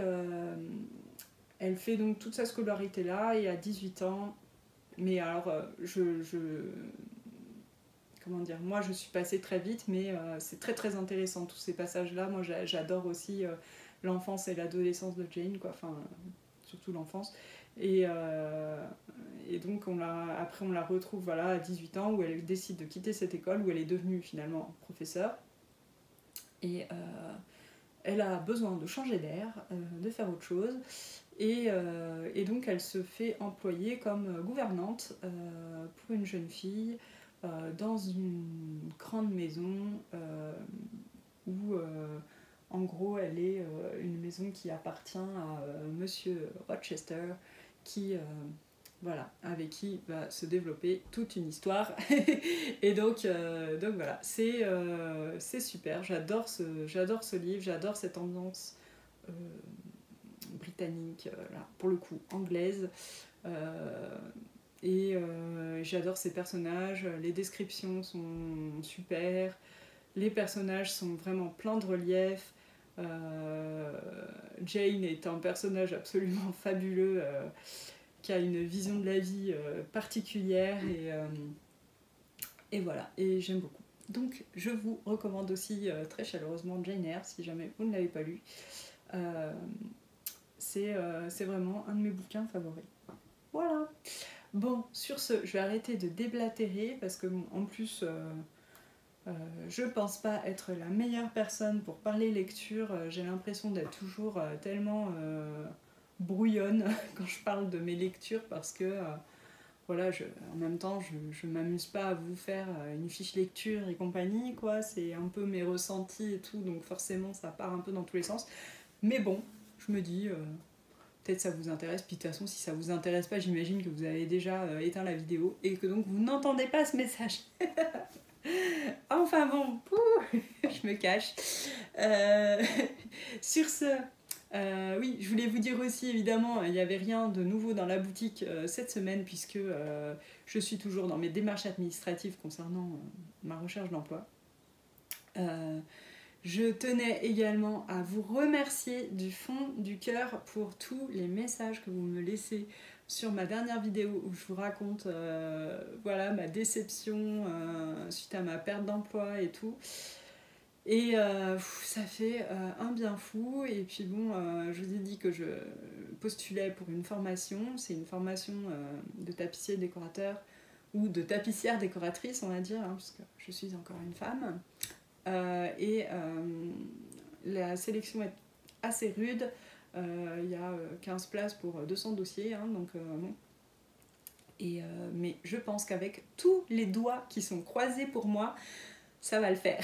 elle fait donc toute sa scolarité là, et à 18 ans, mais alors, comment dire, moi je suis passée très vite, mais c'est très très intéressant tous ces passages-là. Moi j'adore aussi l'enfance et l'adolescence de Jane, quoi, enfin, surtout l'enfance. Et donc après on la retrouve, voilà, à 18 ans, où elle décide de quitter cette école, où elle est devenue finalement professeure. Et elle a besoin de changer d'air, de faire autre chose. Et donc elle se fait employer comme gouvernante pour une jeune fille dans une grande maison où en gros elle est une maison qui appartient à monsieur Rochester, qui voilà, avec qui va se développer toute une histoire. Et donc voilà, c'est super, j'adore ce livre, j'adore cette ambiance britannique, là, pour le coup anglaise, et j'adore ces personnages, les descriptions sont super, les personnages sont vraiment pleins de relief. Jane est un personnage absolument fabuleux, qui a une vision de la vie particulière, et voilà, et j'aime beaucoup. Donc je vous recommande aussi très chaleureusement Jane Eyre, si jamais vous ne l'avez pas lu. C'est vraiment un de mes bouquins favoris. Voilà. Bon, sur ce, je vais arrêter de déblatérer, parce que bon, en plus, je pense pas être la meilleure personne pour parler lecture. J'ai l'impression d'être toujours tellement brouillonne quand je parle de mes lectures, parce que voilà, en même temps, je m'amuse pas à vous faire une fiche lecture et compagnie, quoi. C'est un peu mes ressentis et tout, donc forcément ça part un peu dans tous les sens. Mais bon, je me dis, peut-être ça vous intéresse, puis de toute façon, si ça vous intéresse pas, j'imagine que vous avez déjà éteint la vidéo et que donc vous n'entendez pas ce message. Enfin bon, je me cache. Sur ce, oui, je voulais vous dire aussi, évidemment, il n'y avait rien de nouveau dans la boutique cette semaine, puisque je suis toujours dans mes démarches administratives concernant ma recherche d'emploi. Je tenais également à vous remercier du fond du cœur pour tous les messages que vous me laissez sur ma dernière vidéo, où je vous raconte voilà, ma déception suite à ma perte d'emploi et tout. Et ça fait un bien fou. Et puis bon, je vous ai dit que je postulais pour une formation. C'est une formation de tapissier décorateur, ou de tapissière décoratrice, on va dire, hein, parce que je suis encore une femme. Et la sélection est assez rude. Il y a 15 places pour 200 dossiers, hein, donc bon. Mais je pense qu'avec tous les doigts qui sont croisés pour moi, ça va le faire.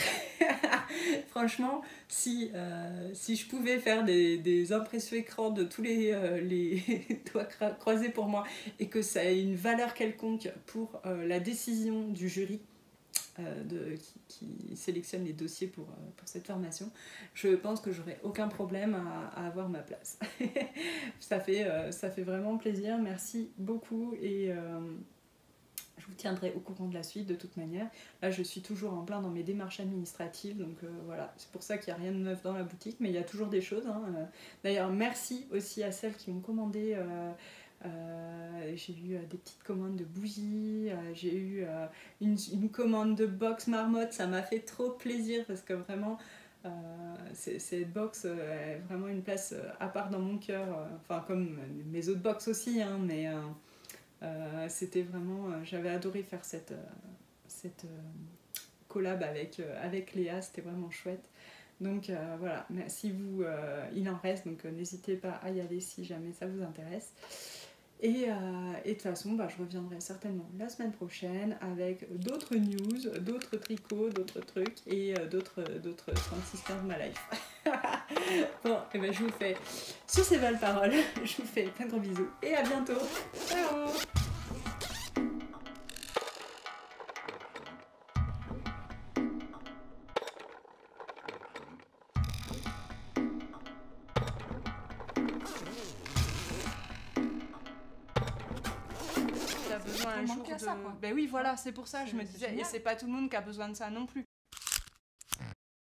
Franchement, si je pouvais faire des impressions écran de tous les doigts croisés pour moi, et que ça ait une valeur quelconque pour la décision du jury qui sélectionne les dossiers pour cette formation, je pense que j'aurai aucun problème à avoir ma place. Ça fait vraiment plaisir, merci beaucoup, et je vous tiendrai au courant de la suite de toute manière. Là, je suis toujours en plein dans mes démarches administratives, donc voilà, c'est pour ça qu'il n'y a rien de neuf dans la boutique, mais il y a toujours des choses, hein. D'ailleurs, merci aussi à celles qui m'ont commandé. J'ai eu des petites commandes de bougies, j'ai eu une commande de box marmotte, ça m'a fait trop plaisir, parce que vraiment cette box est vraiment une place à part dans mon cœur, enfin comme mes autres box aussi, hein, mais c'était vraiment, j'avais adoré faire cette collab avec Léa, c'était vraiment chouette. Donc voilà, si vous, il en reste, donc n'hésitez pas à y aller si jamais ça vous intéresse. Et de toute façon, je reviendrai certainement la semaine prochaine avec d'autres news, d'autres tricots, d'autres trucs, et d'autres 36 15 de ma life. Bon, et ben je vous fais, sur ces belles paroles, je vous fais plein de gros bisous et à bientôt. Ciao. besoin un jour de... ça, quoi. Ben oui, voilà, c'est pour ça, je me disais, génial. et c'est pas tout le monde qui a besoin de ça non plus.